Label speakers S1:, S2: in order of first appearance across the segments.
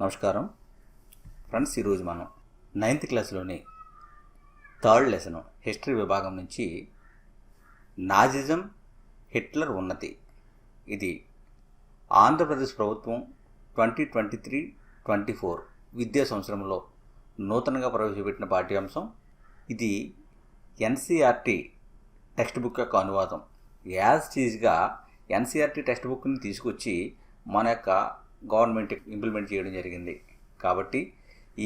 S1: నమస్కారం ఫ్రెండ్స్. ఈరోజు మనం 9th క్లాస్లోని థర్డ్ లెసన్ హిస్టరీ విభాగం నుంచి నాజిజం, హిట్లర్ ఉన్నతి, ఇది ఆంధ్రప్రదేశ్ ప్రభుత్వం 2023-24 విద్యా సంవత్సరంలో నూతనంగా ప్రవేశపెట్టిన పాఠ్యాంశం. ఇది ఎన్సీఆర్టీ టెక్స్ట్ బుక్ యొక్క అనువాదం. యాజ్ టీజ్గా ఎన్సీఆర్టీ టెక్స్ట్ బుక్ని తీసుకొచ్చి మన యొక్క గవర్నమెంట్ ఇంప్లిమెంట్ చేయడం జరిగింది. కాబట్టి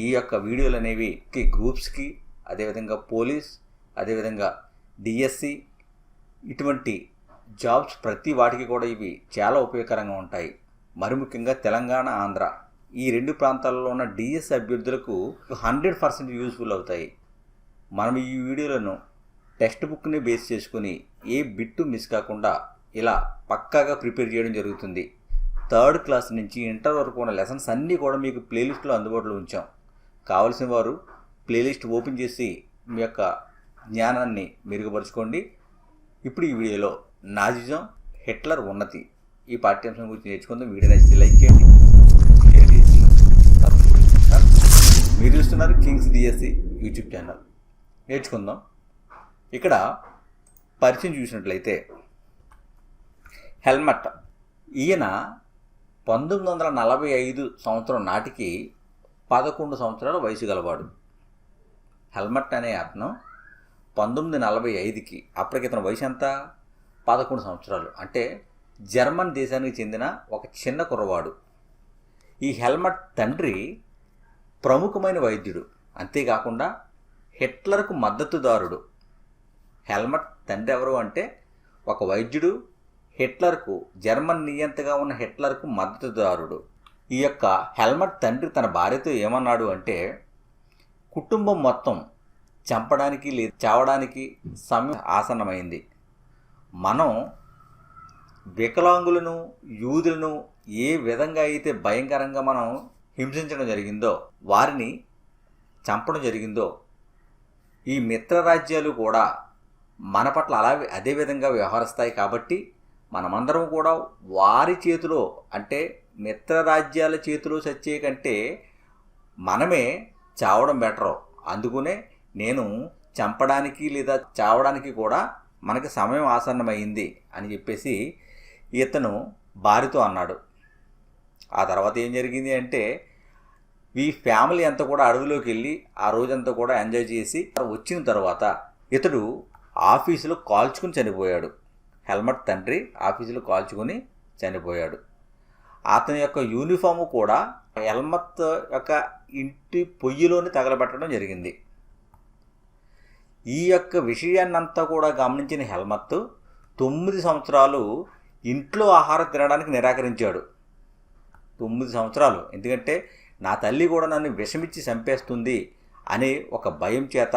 S1: ఈ యొక్క వీడియోలు అనేవి గ్రూప్స్కి, అదేవిధంగా పోలీస్, అదేవిధంగా డిఎస్సి ఇటువంటి జాబ్స్ ప్రతి వాటికి కూడా ఇవి చాలా ఉపయోగకరంగా ఉంటాయి. మరి ముఖ్యంగా తెలంగాణ, ఆంధ్ర ఈ రెండు ప్రాంతాలలో ఉన్న డిఎస్సి అభ్యర్థులకు 100% యూజ్ఫుల్ అవుతాయి. మనం ఈ వీడియోలను టెక్స్ట్ బుక్ని బేస్ చేసుకుని ఏ బిట్టు మిస్ కాకుండా ఇలా పక్కాగా ప్రిపేర్ చేయడం జరుగుతుంది. థర్డ్ క్లాస్ నుంచి ఇంటర్ వరకు ఉన్న లెసన్స్ అన్నీ కూడా మీకు ప్లేలిస్ట్లో అందుబాటులో ఉంచాం. కావలసిన వారు ప్లేలిస్ట్ ఓపెన్ చేసి మీ యొక్క జ్ఞానాన్ని మెరుగుపరుచుకోండి. ఇప్పుడు ఈ వీడియోలో నాజిజం, హిట్లర్ ఉన్నతి ఈ పాఠ్యాంశం గురించి నేర్చుకుందాం. వీడియో నచ్చితే లైక్ చేయండి, షేర్ చేసి మీరు చూస్తున్నారు కింగ్స్ డిఎస్సి యూట్యూబ్ ఛానల్. నేర్చుకుందాం. ఇక్కడ పరిచయం చూసినట్లయితే హెల్మట్, ఈయన 1945 సంవత్సరం నాటికి 11 సంవత్సరాల వయసు గలవాడు. హెల్మట్ అనే అతను 1945కి అప్పటికి ఇతని వయసు ఎంత? 11 సంవత్సరాలు. అంటే జర్మన్ దేశానికి చెందిన ఒక చిన్న కుర్రవాడు. ఈ హెల్మట్ తండ్రి ప్రముఖమైన వైద్యుడు, అంతేకాకుండా హిట్లర్కు మద్దతుదారుడు. హెల్మట్ తండ్రి ఎవరు అంటే ఒక వైద్యుడు, హిట్లర్కు జర్మన్ నియంతగా ఉన్న హిట్లర్కు మద్దతుదారుడు. ఈ యొక్క హెల్మట్ తండ్రి తన భార్యతో ఏమన్నాడు అంటే, కుటుంబం మొత్తం చంపడానికి లేదా చావడానికి సమయం ఆసన్నమైంది. మనం వికలాంగులను, యూదులను ఏ విధంగా అయితే భయంకరంగా మనం హింసించడం జరిగిందో, వారిని చంపడం జరిగిందో, ఈ మిత్రరాజ్యాలు కూడా మన పట్ల అదే విధంగా వ్యవహరిస్తాయి. కాబట్టి మనమందరం కూడా వారి చేతిలో, అంటే మిత్రరాజ్యాల చేతిలో చచ్చే కంటే మనమే చావడం బెటరు. అందుకనే నేను చంపడానికి లేదా చావడానికి కూడా మనకి సమయం ఆసన్నమైంది అని చెప్పేసి ఇతను భార్యతో అన్నాడు. ఆ తర్వాత ఏం జరిగింది అంటే, ఈ ఫ్యామిలీ అంతా కూడా అడవిలోకి వెళ్ళి ఆ రోజంతా కూడా ఎంజాయ్ చేసి వచ్చిన తర్వాత ఇతడు ఆఫీసులో కాల్చుకుని చనిపోయాడు. హెల్మట్ తండ్రి ఆఫీసులో కాల్చుకొని చనిపోయాడు. అతని యొక్క యూనిఫాము కూడా హెల్మట్ యొక్క ఇంటి పొయ్యిలోని తగలబెట్టడం జరిగింది. ఈ యొక్క విషయాన్నంతా కూడా గమనించిన హెల్మట్ 9 సంవత్సరాలు ఇంట్లో ఆహారం తినడానికి నిరాకరించాడు. 9 సంవత్సరాలు. ఎందుకంటే నా తల్లి కూడా నన్ను విషమిచ్చి చంపేస్తుంది అనే ఒక భయం చేత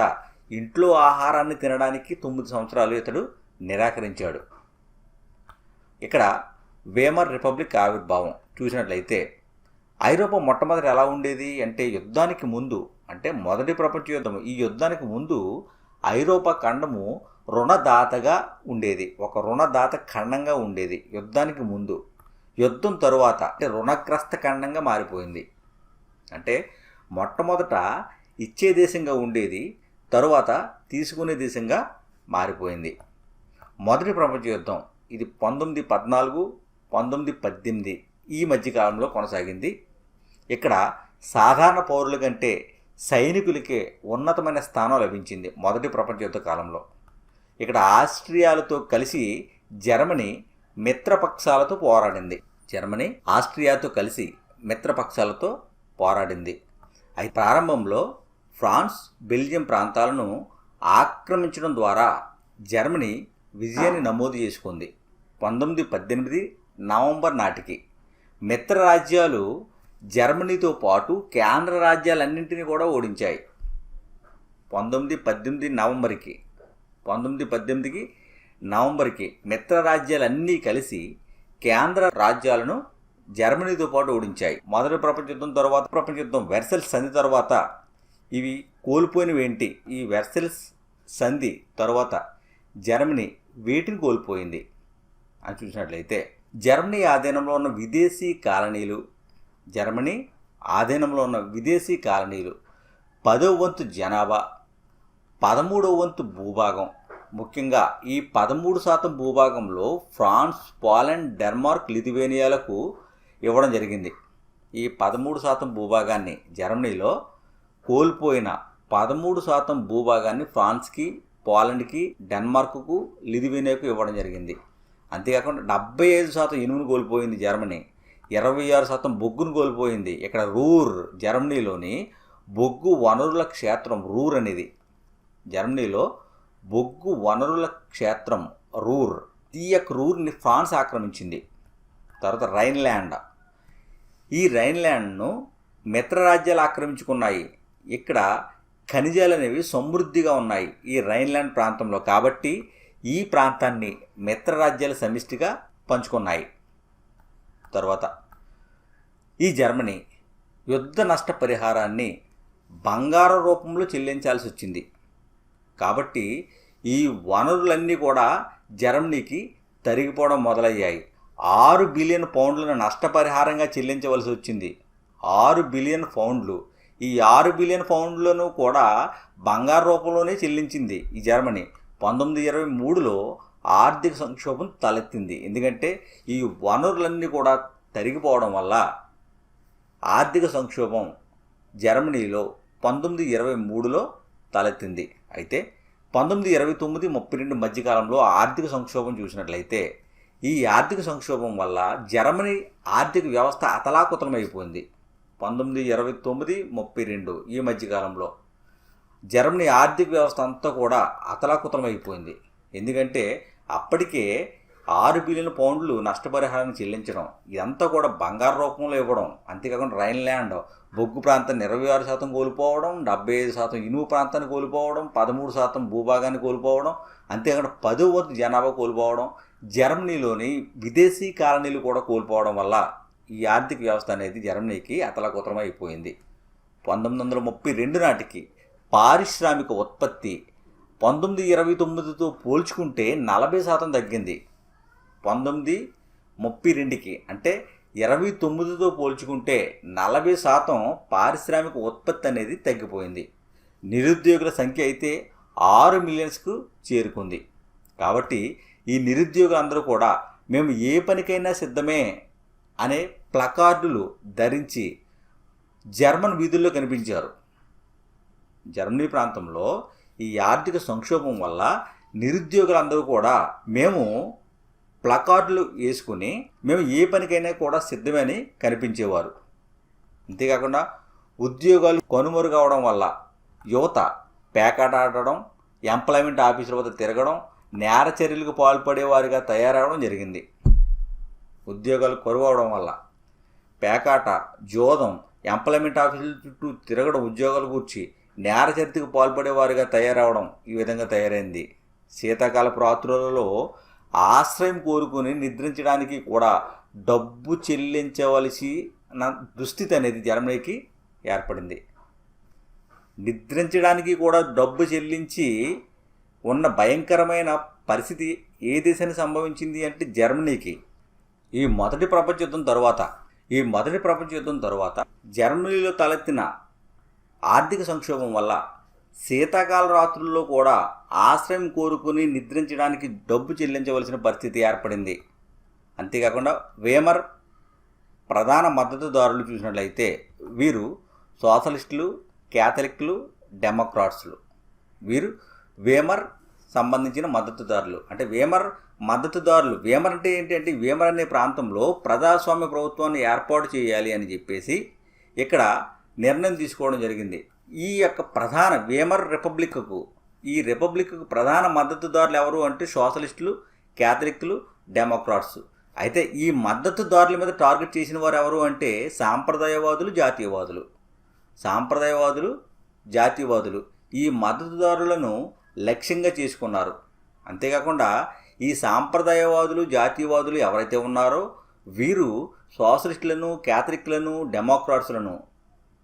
S1: ఇంట్లో ఆహారాన్ని తినడానికి 9 సంవత్సరాలు ఇతడు నిరాకరించాడు. ఇక్కడ వేమర్ రిపబ్లిక్ ఆవిర్భావం చూసినట్లయితే ఐరోపా మొట్టమొదటి ఎలా ఉండేది అంటే, యుద్ధానికి ముందు, అంటే మొదటి ప్రపంచ యుద్ధం, ఈ యుద్ధానికి ముందు ఐరోపా ఖండము రుణదాతగా ఉండేది. ఒక రుణదాత ఖండంగా ఉండేది యుద్ధానికి ముందు. యుద్ధం తరువాత అంటే రుణగ్రస్త ఖండంగా మారిపోయింది. అంటే మొట్టమొదట ఇచ్చే దేశంగా ఉండేది, తరువాత తీసుకునే దేశంగా మారిపోయింది. మొదటి ప్రపంచ యుద్ధం ఇది 1914, 1918 ఈ మధ్యకాలంలో కొనసాగింది. ఇక్కడ సాధారణ పౌరుల కంటే సైనికులకే ఉన్నతమైన స్థానం లభించింది మొదటి ప్రపంచ యుద్ధ కాలంలో. ఇక్కడ ఆస్ట్రియాలతో కలిసి జర్మనీ మిత్రపక్షాలతో పోరాడింది. జర్మనీ ఆస్ట్రియాతో కలిసి మిత్రపక్షాలతో పోరాడింది. అయితే ప్రారంభంలో ఫ్రాన్స్, బెల్జియం ప్రాంతాలను ఆక్రమించడం ద్వారా జర్మనీ విజయాన్ని నమోదు చేసుకుంది. 1918 నవంబర్ నాటికి మిత్రరాజ్యాలు జర్మనీతో పాటు కేంద్ర రాజ్యాలన్నింటినీ కూడా ఓడించాయి. 1918 నవంబర్కి మిత్రరాజ్యాలన్నీ కలిసి కేంద్ర రాజ్యాలను జర్మనీతో పాటు ఓడించాయి. మొదటి ప్రపంచ యుద్ధం తర్వాత ప్రపంచ యుద్ధం వెర్సల్స్ సంధి తర్వాత ఇవి కోల్పోయినవి ఏంటి? ఈ వెర్సల్స్ సంధి తర్వాత జర్మనీ వీటిని కోల్పోయింది అని చూసినట్లయితే, జర్మనీ ఆధీనంలో ఉన్న విదేశీ కాలనీలు జర్మనీ ఆధీనంలో ఉన్న విదేశీ కాలనీలు 10వ వంతు జనాభా, 13వ వంతు భూభాగం. ముఖ్యంగా ఈ 13% భూభాగంలో ఫ్రాన్స్, పోలాండ్, డెన్మార్క్, లిథువేనియాలకు ఇవ్వడం జరిగింది. ఈ 13% భూభాగాన్ని జర్మనీలో కోల్పోయిన 13% భూభాగాన్ని ఫ్రాన్స్కి, పోలాండ్కి, డెన్మార్క్కు, లిథువేనియాకు ఇవ్వడం జరిగింది. అంతేకాకుండా 75% ఇనుమును కోల్పోయింది జర్మనీ, 26% బొగ్గును కోల్పోయింది. ఇక్కడ రూర్, జర్మనీలోని బొగ్గు వనరుల క్షేత్రం రూర్ అనేది, జర్మనీలో బొగ్గు వనరుల క్షేత్రం రూర్. ఈ యొక్క రూర్ని ఫ్రాన్స్ ఆక్రమించింది. తర్వాత రైన్లాండ్, ఈ రైన్లాండ్ను మిత్రరాజ్యాలు ఆక్రమించుకున్నాయి. ఇక్కడ ఖనిజాలు అనేవి సమృద్ధిగా ఉన్నాయి ఈ రైన్లాండ్ ప్రాంతంలో. కాబట్టి ఈ ప్రాంతాన్ని మిత్రరాజ్యాల సమిష్టిగా పంచుకున్నాయి. తర్వాత ఈ జర్మనీ యుద్ధ నష్ట పరిహారాన్ని బంగారం రూపంలో చెల్లించాల్సి వచ్చింది. కాబట్టి ఈ వనరులన్నీ కూడా జర్మనీకి తరిగిపోవడం మొదలయ్యాయి. 6 బిలియన్ పౌండ్లను నష్టపరిహారంగా చెల్లించవలసి వచ్చింది. 6 బిలియన్ పౌండ్లు. ఈ 6 బిలియన్ పౌండ్లను కూడా బంగారు రూపంలోనే చెల్లించింది ఈ జర్మనీ. 1923లో ఆర్థిక సంక్షోభం తలెత్తింది. ఎందుకంటే ఈ వనరులన్నీ కూడా తరిగిపోవడం వల్ల ఆర్థిక సంక్షోభం జర్మనీలో 1923లో తలెత్తింది. అయితే 1929-32 మధ్యకాలంలో ఆర్థిక సంక్షోభం చూసినట్లయితే ఈ ఆర్థిక సంక్షోభం వల్ల జర్మనీ ఆర్థిక వ్యవస్థ అతలాకుతలమైపోయింది. 1929-32 ఈ మధ్యకాలంలో జర్మనీ ఆర్థిక వ్యవస్థ అంతా కూడా అతలాకుతలమైపోయింది. ఎందుకంటే అప్పటికే 6 బిలియన్ పౌండ్లు నష్టపరిహారాన్ని చెల్లించడం, ఇదంతా కూడా బంగారు రూపంలో ఇవ్వడం, అంతేకాకుండా రైన్లాండ్ బొగ్గు ప్రాంతాన్ని 26% కోల్పోవడం, 75% ఇనుము ప్రాంతాన్ని కోల్పోవడం, 13% భూభాగాన్ని కోల్పోవడం, అంతేకాకుండా 10వ వంతు జనాభా కోల్పోవడం, జర్మనీలోని విదేశీ కాలనీలు కూడా కోల్పోవడం వల్ల ఈ ఆర్థిక వ్యవస్థ అనేది జర్మనీకి అతలాకుతలం అయిపోయింది. 1932 నాటికి పారిశ్రామిక ఉత్పత్తి 1929తో పోల్చుకుంటే 40% తగ్గింది. 1932కి అంటే 29తో పోల్చుకుంటే 40% పారిశ్రామిక ఉత్పత్తి అనేది తగ్గిపోయింది. నిరుద్యోగుల సంఖ్య అయితే 6 మిలియన్స్కు చేరుకుంది. కాబట్టి ఈ నిరుద్యోగులందరూ కూడా మేము ఏ పనికైనా సిద్ధమే అనే ప్లకార్డులు ధరించి జర్మన్ వీధుల్లో కనిపించారు. జర్మనీ ప్రాంతంలో ఈ ఆర్థిక సంక్షోభం వల్ల నిరుద్యోగులందరూ కూడా మేము ప్లకార్డులు వేసుకుని మేము ఏ పనికైనా కూడా సిద్ధమని కనిపించేవారు. అంతేకాకుండా ఉద్యోగాలు కనుమరుగవడం వల్ల యువత పేకాట ఆడడం, ఎంప్లాయ్మెంట్ ఆఫీసుల వద్ద తిరగడం, నేర చర్యలకు పాల్పడేవారిగా తయారవడం జరిగింది. ఉద్యోగాలు కరువవడం వల్ల పేకాట, జోదం, ఎంప్లాయ్మెంట్ ఆఫీసుల చుట్టూ తిరగడం, ఉద్యోగాలు కూర్చి నేర చర్యకు పాల్పడేవారిగా తయారవడం ఈ విధంగా తయారైంది. శీతాకాలపు రాత్రులలో ఆశ్రయం కోరుకుని నిద్రించడానికి కూడా డబ్బు చెల్లించవలసిన దుస్థితి అనేది జర్మనీకి ఏర్పడింది. నిద్రించడానికి కూడా డబ్బు చెల్లించి ఉన్న భయంకరమైన పరిస్థితి ఏ దేశానికి సంభవించింది అంటే జర్మనీకి. ఈ మొదటి ప్రపంచ యుద్ధం తర్వాత జర్మనీలో తలెత్తిన ఆర్థిక సంక్షోభం వల్ల శీతాకాల రాత్రుల్లో కూడా ఆశ్రయం కోరుకుని నిద్రించడానికి డబ్బు చెల్లించవలసిన పరిస్థితి ఏర్పడింది. అంతేకాకుండా వేమర్ ప్రధాన మద్దతుదారులు చూసినట్లయితే వీరు సోషలిస్టులు, క్యాథలిక్లు, డెమోక్రాట్స్లు. వీరు వేమర్ సంబంధించిన మద్దతుదారులు. అంటే వేమర్ మద్దతుదారులు. వేమర్ అంటే ఏంటంటే వేమర్ అనే ప్రాంతంలో ప్రజాస్వామ్య ప్రభుత్వాన్ని ఏర్పాటు చేయాలి అని చెప్పేసి ఇక్కడ నిర్ణయం తీసుకోవడం జరిగింది. ఈ యొక్క ప్రధాన వేమర్ ఈ రిపబ్లిక్కు ప్రధాన మద్దతుదారులు ఎవరు అంటే సోషలిస్టులు, క్యాథలిక్లు, డెమోక్రాట్స్. అయితే ఈ మద్దతుదారుల మీద టార్గెట్ చేసిన వారు ఎవరు అంటే సాంప్రదాయవాదులు, జాతీయవాదులు. ఈ మద్దతుదారులను లక్ష్యంగా చేసుకున్నారు. అంతేకాకుండా ఈ సాంప్రదాయవాదులు, జాతీయవాదులు ఎవరైతే ఉన్నారో వీరు సోషలిస్టులను, క్యాథలిక్లను, డెమోక్రాట్స్లను,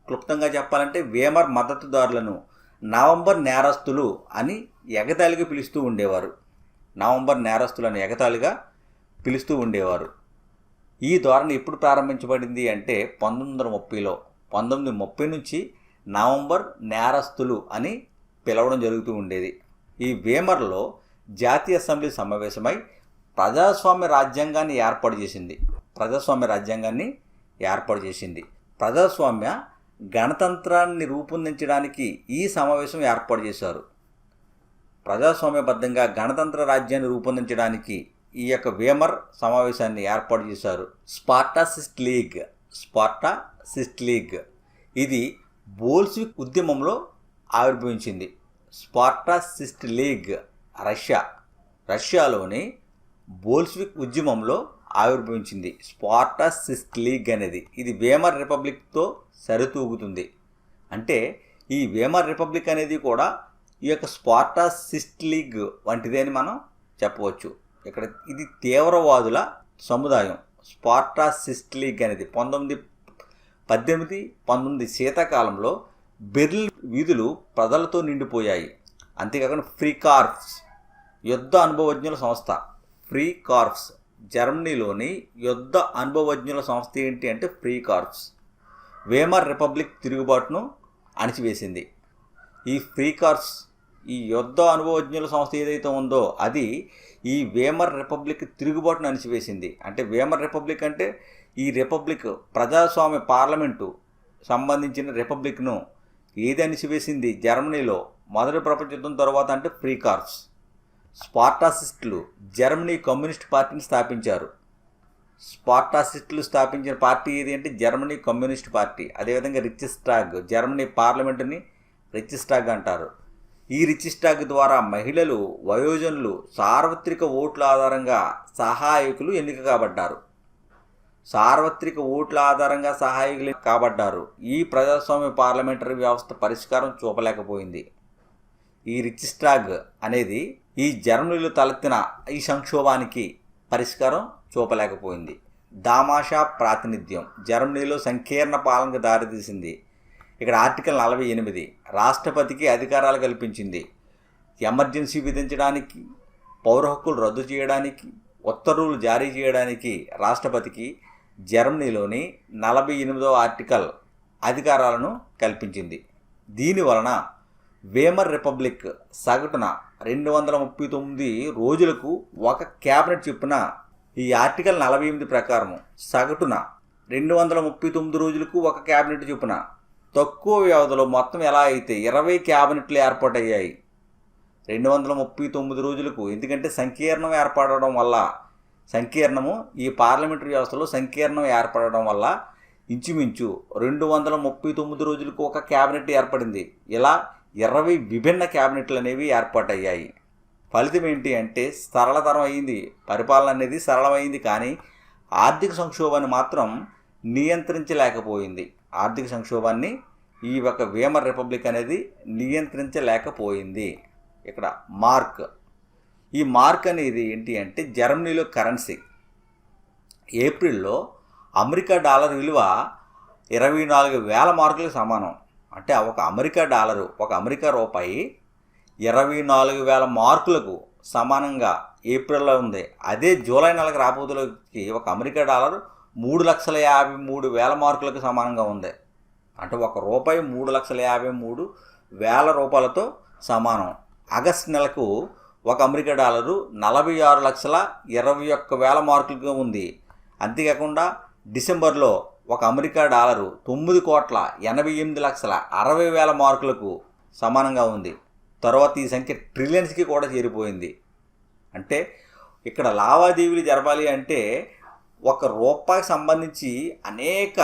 S1: క్లుప్తంగా చెప్పాలంటే వేమర్ మద్దతుదారులను నవంబర్ నేరస్తులు అని ఎగతాళిగా పిలుస్తూ ఉండేవారు. ఈ ధోరణి ఎప్పుడు ప్రారంభించబడింది అంటే 1930లో 1930 నుంచి నవంబర్ నేరస్తులు అని పిలవడం జరుగుతూ ఉండేది. ఈ వేమర్లో జాతీయ అసెంబ్లీ సమావేశమై ప్రజాస్వామ్య రాజ్యాంగాన్ని ఏర్పాటు చేసింది. ప్రజాస్వామ్య గణతంత్రాన్ని రూపొందించడానికి ఈ సమావేశం ఏర్పాటు చేశారు. ప్రజాస్వామ్యబద్ధంగా గణతంత్ర రాజ్యాన్ని రూపొందించడానికి ఈ యొక్క వేమర్ సమావేశాన్ని ఏర్పాటు చేశారు. స్పార్టాసిస్ట్ లీగ్ ఇది బోల్షివిక్ ఉద్యమంలో ఆవిర్భవించింది. స్పార్టాసిస్ట్ లీగ్ రష్యాలోని బోల్షివిక్ ఉద్యమంలో ఆవిర్భవించింది. స్పార్టాసిస్ట్ లీగ్ అనేది ఇది వేమర్ రిపబ్లిక్తో సరితూగుతుంది. అంటే ఈ వేమర్ రిపబ్లిక్ అనేది కూడా ఈ యొక్క స్పార్టాసిస్ట్ లీగ్ వంటిదే అని మనం చెప్పవచ్చు. ఇక్కడ ఇది తీవ్రవాదుల సముదాయం. స్పార్టాసిస్ట్ లీగ్ అనేది 1918-19 శీతాకాలంలో బెర్లిన్ వీధులు ప్రజలతో నిండిపోయాయి. అంతేకాకుండా ఫ్రీ కార్ప్స్ యుద్ధ అనుభవజ్ఞుల సంస్థ. ఫ్రీ కార్ప్స్ జర్మనీలోని యుద్ధ అనుభవజ్ఞుల సంస్థ ఏంటి అంటే ఫ్రీ కార్ప్స్ వేమర్ రిపబ్లిక్ తిరుగుబాటును అణిచివేసింది. ఈ ఫ్రీ కార్ప్స్ ఈ యుద్ధ అనుభవజ్ఞుల సంస్థ ఏదైతే ఉందో అది ఈ వేమర్ రిపబ్లిక్ తిరుగుబాటును అణిచివేసింది. అంటే వేమర్ రిపబ్లిక్ అంటే ఈ రిపబ్లిక్ ప్రజాస్వామ్య పార్లమెంటు సంబంధించిన రిపబ్లిక్ను ఏది అణిచివేసింది జర్మనీలో మొదటి ప్రపంచ యుద్ధం తర్వాత అంటే ఫ్రీ కార్ప్స్. స్పార్టాసిస్టులు జర్మనీ కమ్యూనిస్ట్ పార్టీని స్థాపించారు. స్పార్టాసిస్టులు స్థాపించిన పార్టీ ఏది అంటే జర్మనీ కమ్యూనిస్ట్ పార్టీ. అదేవిధంగా రిచ్స్టాగ్ జర్మనీ పార్లమెంటుని రిచ్స్టాగ్ అంటారు. ఈ రిచ్స్టాగ్ ద్వారా మహిళలు వయోజనులు సార్వత్రిక ఓట్ల ఆధారంగా సహాయకులు ఎన్నిక కాబడ్డారు. ఈ ప్రజాస్వామ్య పార్లమెంటరీ వ్యవస్థ పరిష్కారం చూపలేకపోయింది. ఈ రిచ్స్టాగ్ అనేది ఈ జర్మనీలో తలెత్తిన ఈ సంక్షోభానికి పరిష్కారం చూపలేకపోయింది. దామాషా ప్రాతినిధ్యం జర్మనీలో సంకీర్ణ పాలనకు దారితీసింది. ఇక్కడ ఆర్టికల్ 48 రాష్ట్రపతికి అధికారాలు కల్పించింది. ఎమర్జెన్సీ విధించడానికి, పౌర హక్కులు రద్దు చేయడానికి, ఉత్తర్వులు జారీ చేయడానికి రాష్ట్రపతికి జర్మనీలోని 48వ ఆర్టికల్ అధికారాలను కల్పించింది. దీనివలన వేమర్ రిపబ్లిక్ సగటున 239 రోజులకు ఒక క్యాబినెట్ చొప్పున ఈ ఆర్టికల్ 48 ప్రకారం సగటున 239 రోజులకు ఒక క్యాబినెట్ చొప్పున తక్కువ వ్యవధిలో మొత్తం ఎలా అయితే 20 క్యాబినెట్లు ఏర్పాటయ్యాయి 239 రోజులకు. ఎందుకంటే ఈ పార్లమెంటరీ వ్యవస్థలో సంకీర్ణం ఏర్పడడం వల్ల ఇంచుమించు 239 రోజులకు ఒక క్యాబినెట్ ఏర్పడింది. ఇలా 20 విభిన్న క్యాబినెట్లు అనేవి ఏర్పాటయ్యాయి. ఫలితం ఏంటి అంటే సరళతరం అయింది, పరిపాలన అనేది సరళమైంది. కానీ ఆర్థిక సంక్షోభాన్ని మాత్రం నియంత్రించలేకపోయింది. ఆర్థిక సంక్షోభాన్ని ఈ యొక్క వేమర్ రిపబ్లిక్ అనేది నియంత్రించలేకపోయింది. ఇక్కడ ఈ మార్క్ అనేది ఏంటి అంటే జర్మనీలో కరెన్సీ. ఏప్రిల్లో అమెరికా డాలర్ విలువ 24,000 మార్కులకు సమానం. అంటే ఒక అమెరికా డాలరు, ఒక అమెరికా రూపాయి 24,000 మార్కులకు సమానంగా ఏప్రిల్లో ఉంది. అదే జూలై నెలకు రాబోతులకి ఒక అమెరికా డాలర్ 3,53,000 మార్కులకు సమానంగా ఉంది. అంటే ఒక రూపాయి 3,53,000 రూపాయలతో సమానం. ఆగస్టు నెలకు ఒక అమెరికా డాలరు 46,21,000 మార్కులుగా ఉంది. అంతేకాకుండా డిసెంబర్లో ఒక అమెరికా డాలరు 9,88,60,000 మార్కులకు సమానంగా ఉంది. తర్వాత ఈ సంఖ్య ట్రిలియన్స్కి కూడా చేరిపోయింది. అంటే ఇక్కడ లావాదేవీలు జరపాలి అంటే ఒక రూపాయికి సంబంధించి అనేక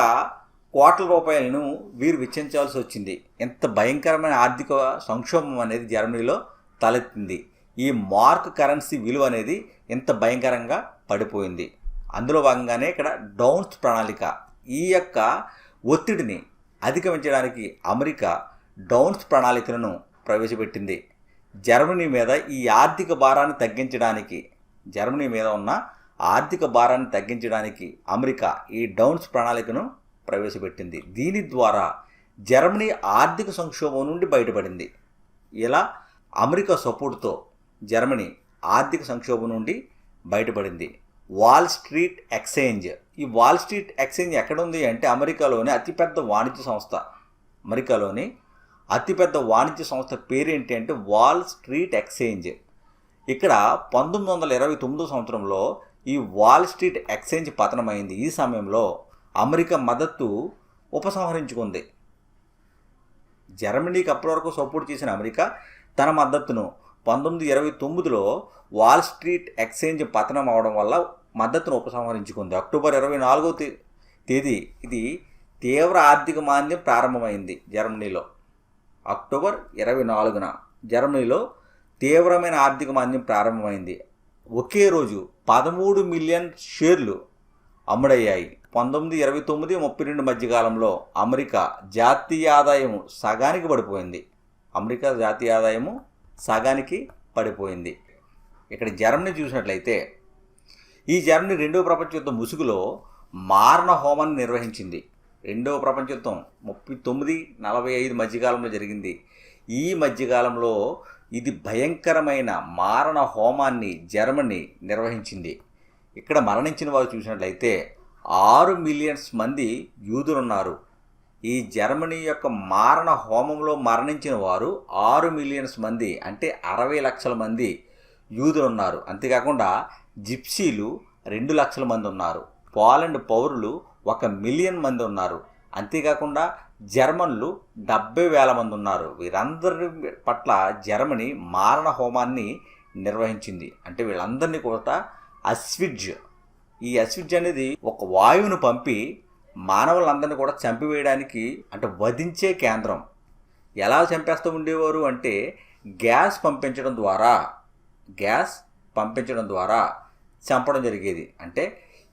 S1: కోట్ల రూపాయలను వీరు వెచ్చించాల్సి వచ్చింది. ఎంత భయంకరమైన ఆర్థిక సంక్షోభం అనేది జర్మనీలో తలెత్తింది. ఈ మార్క్ కరెన్సీ విలువ అనేది ఎంత భయంకరంగా పడిపోయింది. అందులో భాగంగానే ఇక్కడ డౌన్స్ ప్రణాళిక, ఈ యొక్క ఒత్తిడిని అధిగమించడానికి అమెరికా డౌన్స్ ప్రణాళికలను ప్రవేశపెట్టింది. జర్మనీ మీద ఈ ఆర్థిక భారాన్ని తగ్గించడానికి, జర్మనీ మీద ఉన్న ఆర్థిక భారాన్ని తగ్గించడానికి అమెరికా ఈ డౌన్స్ ప్రణాళికను ప్రవేశపెట్టింది. దీని ద్వారా జర్మనీ ఆర్థిక సంక్షోభం నుండి బయటపడింది. ఇలా అమెరికా సపోర్టుతో జర్మనీ ఆర్థిక సంక్షోభం నుండి బయటపడింది. Wall street exchange. ఈ వాల్ స్ట్రీట్ ఎక్స్చేంజ్ ఎక్కడ ఉంది అంటే అమెరికాలోని అతిపెద్ద వాణిజ్య సంస్థ. అమెరికాలోని అతిపెద్ద వాణిజ్య సంస్థ పేరు ఏంటి అంటే వాల్ స్ట్రీట్ ఎక్స్చేంజ్. ఇక్కడ 1929 సంవత్సరంలో ఈ వాల్ స్ట్రీట్ ఎక్స్చేంజ్ పతనమైంది. ఈ సమయంలో అమెరికా మద్దతు ఉపసంహరించుకుంది. జర్మనీకి అప్పటి వరకు సపోర్ట్ చేసిన అమెరికా తన మద్దతును 1929లో వాల్ స్ట్రీట్ ఎక్స్చేంజ్ పతనం అవడం వల్ల మద్దతును ఉపసంహరించుకుంది. అక్టోబర్ 24వ తేదీ ఇది తీవ్ర ఆర్థిక మాంద్యం ప్రారంభమైంది జర్మనీలో. అక్టోబర్ 24న జర్మనీలో తీవ్రమైన ఆర్థిక మాంద్యం ప్రారంభమైంది. ఒకే రోజు 13 మిలియన్ షేర్లు అమ్ముడయ్యాయి. 1929-32 మధ్యకాలంలో అమెరికా జాతీయ ఆదాయము సగానికి పడిపోయింది. అమెరికా జాతీయ ఆదాయము సగానికి పడిపోయింది. ఇక్కడ జర్మనీ చూసినట్లయితే ఈ జర్మనీ రెండవ ప్రపంచ యుద్ధం ముసుగులో మారణ హోమాన్ని నిర్వహించింది. రెండవ ప్రపంచ యుద్ధం 39-45 మధ్యకాలంలో జరిగింది. ఈ మధ్యకాలంలో ఇది భయంకరమైన మారణ హోమాన్ని జర్మనీ నిర్వహించింది. ఇక్కడ మరణించిన వారు చూసినట్లయితే 6 మిలియన్స్ మంది యూదులున్నారు. ఈ జర్మనీ యొక్క మారణ హోమంలో మరణించిన వారు 6 మిలియన్స్ మంది, అంటే 60 లక్షల మంది యూదులున్నారు. అంతేకాకుండా జిప్సీలు 2 లక్షల మంది ఉన్నారు. పోలాండ్ పౌరులు 1 మిలియన్ మంది ఉన్నారు. అంతేకాకుండా జర్మన్లు 70,000 మంది ఉన్నారు. వీరందరి పట్ల జర్మనీ మారణ హోమాన్ని నిర్వహించింది. అంటే వీళ్ళందరినీ కూడా అస్విడ్జ్, ఈ అస్విడ్జ్ అనేది ఒక వాయువును పంపి మానవులందరినీ కూడా చంపివేయడానికి, అంటే వధించే కేంద్రం. ఎలా చంపేస్తూ ఉండేవారు అంటే గ్యాస్ పంపించడం ద్వారా చంపడం జరిగేది. అంటే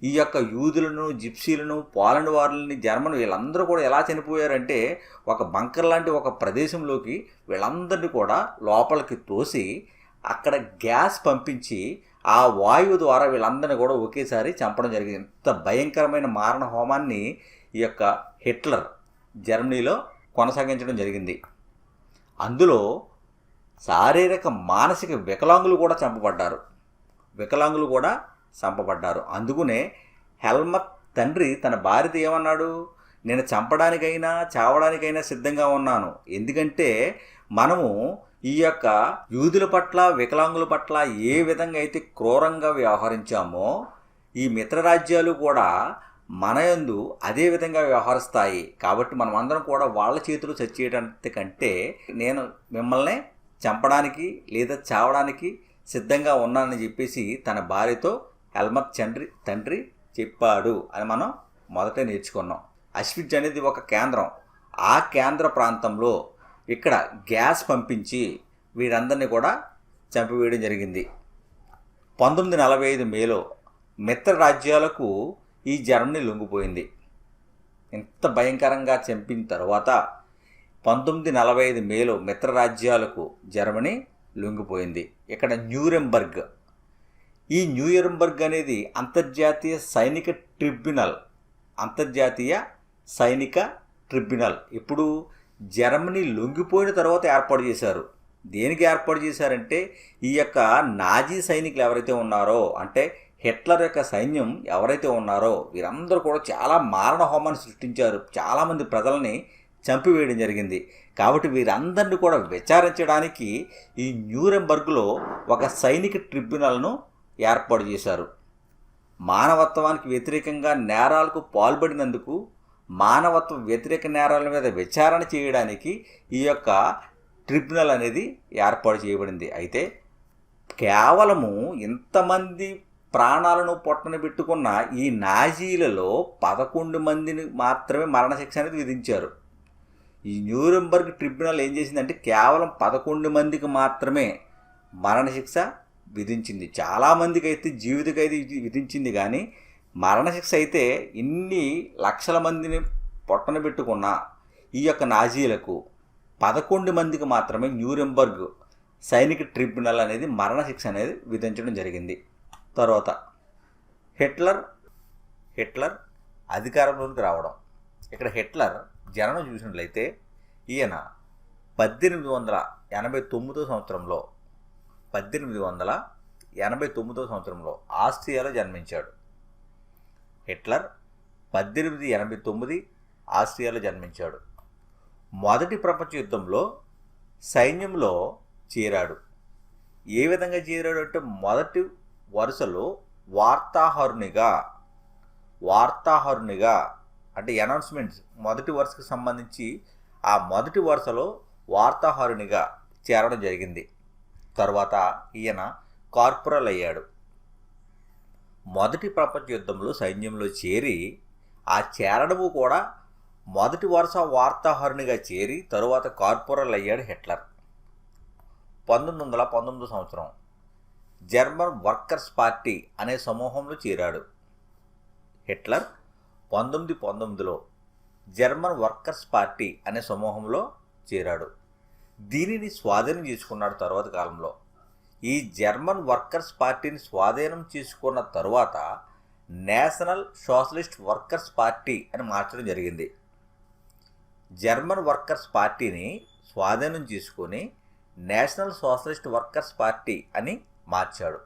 S1: ఈ యొక్క యూదులను, జిప్సీలను, పోలాండ్ వారులని, జర్మన్ వీళ్ళందరూ కూడా ఎలా చనిపోయారంటే ఒక బంకర్ లాంటి ఒక ప్రదేశంలోకి వీళ్ళందరినీ కూడా లోపలికి తోసి అక్కడ గ్యాస్ పంపించి ఆ వాయువు ద్వారా వీళ్ళందరినీ కూడా ఒకేసారి చంపడం జరిగింది. ఇంత భయంకరమైన మారణ హోమాన్ని ఈ యొక్క హిట్లర్ జర్మనీలో కొనసాగించడం జరిగింది. అందులో శారీరక మానసిక వికలాంగులు కూడా చంపబడ్డారు. అందుకునే హెల్మత్ తండ్రి తన భార్యతో ఏమన్నాడు, నేను చంపడానికైనా చావడానికైనా సిద్ధంగా ఉన్నాను. ఎందుకంటే మనము ఈ యొక్క యూదుల పట్ల, వికలాంగుల పట్ల ఏ విధంగా అయితే క్రూరంగా వ్యవహరించామో ఈ మిత్రరాజ్యాలు కూడా మన యందు అదే విధంగా వ్యవహరిస్తాయి. కాబట్టి మనమందరం కూడా వాళ్ళ చేతులు చచ్చేయడానికంటే నేను మిమ్మల్ని చంపడానికి లేదా చావడానికి సిద్ధంగా ఉన్నానని చెప్పేసి తన భార్యతో హెల్మత్ తండ్రి చెప్పాడు అని మనం మొదట నేర్చుకున్నాం. అస్విడ్జ్ అనేది ఒక కేంద్రం. ఆ కేంద్ర ప్రాంతంలో ఇక్కడ గ్యాస్ పంపించి వీరందరినీ కూడా చంపివేయడం జరిగింది. 1945 మేలో మిత్ర రాజ్యాలకు ఈ జర్మనీ లొంగిపోయింది. ఇంత భయంకరంగా చంపిన తర్వాత 1945 మేలో మిత్ర రాజ్యాలకు జర్మనీ లొంగిపోయింది. ఇక్కడ న్యూరెంబర్గ్ అనేది అంతర్జాతీయ సైనిక ట్రిబ్యునల్ ఇప్పుడు జర్మనీ లొంగిపోయిన తర్వాత ఏర్పాటు చేశారు. దేనికి ఏర్పాటు చేశారంటే ఈ యొక్క నాజీ సైనికులు ఎవరైతే ఉన్నారో, అంటే హిట్లర్ యొక్క సైన్యం ఎవరైతే ఉన్నారో వీరందరూ కూడా చాలా మారణ హోమాన్ని సృష్టించారు. చాలామంది ప్రజల్ని చంపివేయడం జరిగింది. కాబట్టి వీరందరినీ కూడా విచారించడానికి ఈ న్యూరెంబర్గ్లో ఒక సైనిక ట్రిబ్యునల్ను ఏర్పాటు చేశారు. మానవత్వానికి వ్యతిరేకంగా నేరాలకు పాల్పడినందుకు మానవత్వ వ్యతిరేక నేరాల మీద విచారణ చేయడానికి ఈ యొక్క ట్రిబ్యునల్ అనేది ఏర్పాటు చేయబడింది. అయితే కేవలము ఇంతమంది ప్రాణాలను పొట్టన పెట్టుకున్న ఈ నాజీలలో 11 మందిని మాత్రమే మరణశిక్ష అనేది విధించారు. ఈ న్యూరెంబర్గ్ ట్రిబ్యునల్ ఏం చేసిందంటే కేవలం 11 మందికి మాత్రమే మరణశిక్ష విధించింది. చాలామందికి అయితే జీవిత ఖైదు విధించింది, కానీ మరణశిక్ష అయితే ఇన్ని లక్షల మందిని పొట్టన పెట్టుకున్న ఈ యొక్క నాజీలకు 11 మందికి మాత్రమే న్యూరెంబర్గ్ సైనిక ట్రిబ్యునల్ అనేది మరణశిక్ష అనేది విధించడం జరిగింది. తర్వాత హిట్లర్ అధికారంలోకి రావడం. ఇక్కడ హిట్లర్ జననం చూసినట్లయితే ఈయన 1889 సంవత్సరంలో 1889 సంవత్సరంలో ఆస్ట్రియాలో జన్మించాడు. హిట్లర్ 1889 ఆస్ట్రియాలో జన్మించాడు. మొదటి ప్రపంచ యుద్ధంలో సైన్యంలో చేరాడు. ఏ విధంగా చేరాడు అంటే మొదటి వరుసలో వార్తాహరునిగా అంటే అనౌన్స్మెంట్స్ మొదటి వరుసకు సంబంధించి ఆ మొదటి వరుసలో వార్తాహరునిగా చేరడం జరిగింది. తర్వాత ఈయన కార్పొరల్ అయ్యాడు. మొదటి ప్రపంచ యుద్ధంలో సైన్యంలో చేరి ఆ చేరడము కూడా మొదటి వరుస వార్తాహరునిగా చేరి తరువాత కార్పొరల్ అయ్యాడు హిట్లర్. 1919 సంవత్సరం జర్మన్ వర్కర్స్ పార్టీ అనే సమూహంలో చేరాడు. హిట్లర్ 1919లో జర్మన్ వర్కర్స్ పార్టీ అనే సమూహంలో చేరాడు. దీనిని స్వాధీనం చేసుకున్నాడు తర్వాత కాలంలో. ఈ జర్మన్ వర్కర్స్ పార్టీని స్వాధీనం చేసుకున్న తరువాత నేషనల్ సోషలిస్ట్ వర్కర్స్ పార్టీ అని మార్చడం జరిగింది. జర్మన్ వర్కర్స్ పార్టీని స్వాధీనం చేసుకొని నేషనల్ సోషలిస్ట్ వర్కర్స్ పార్టీ అని మార్చాడు.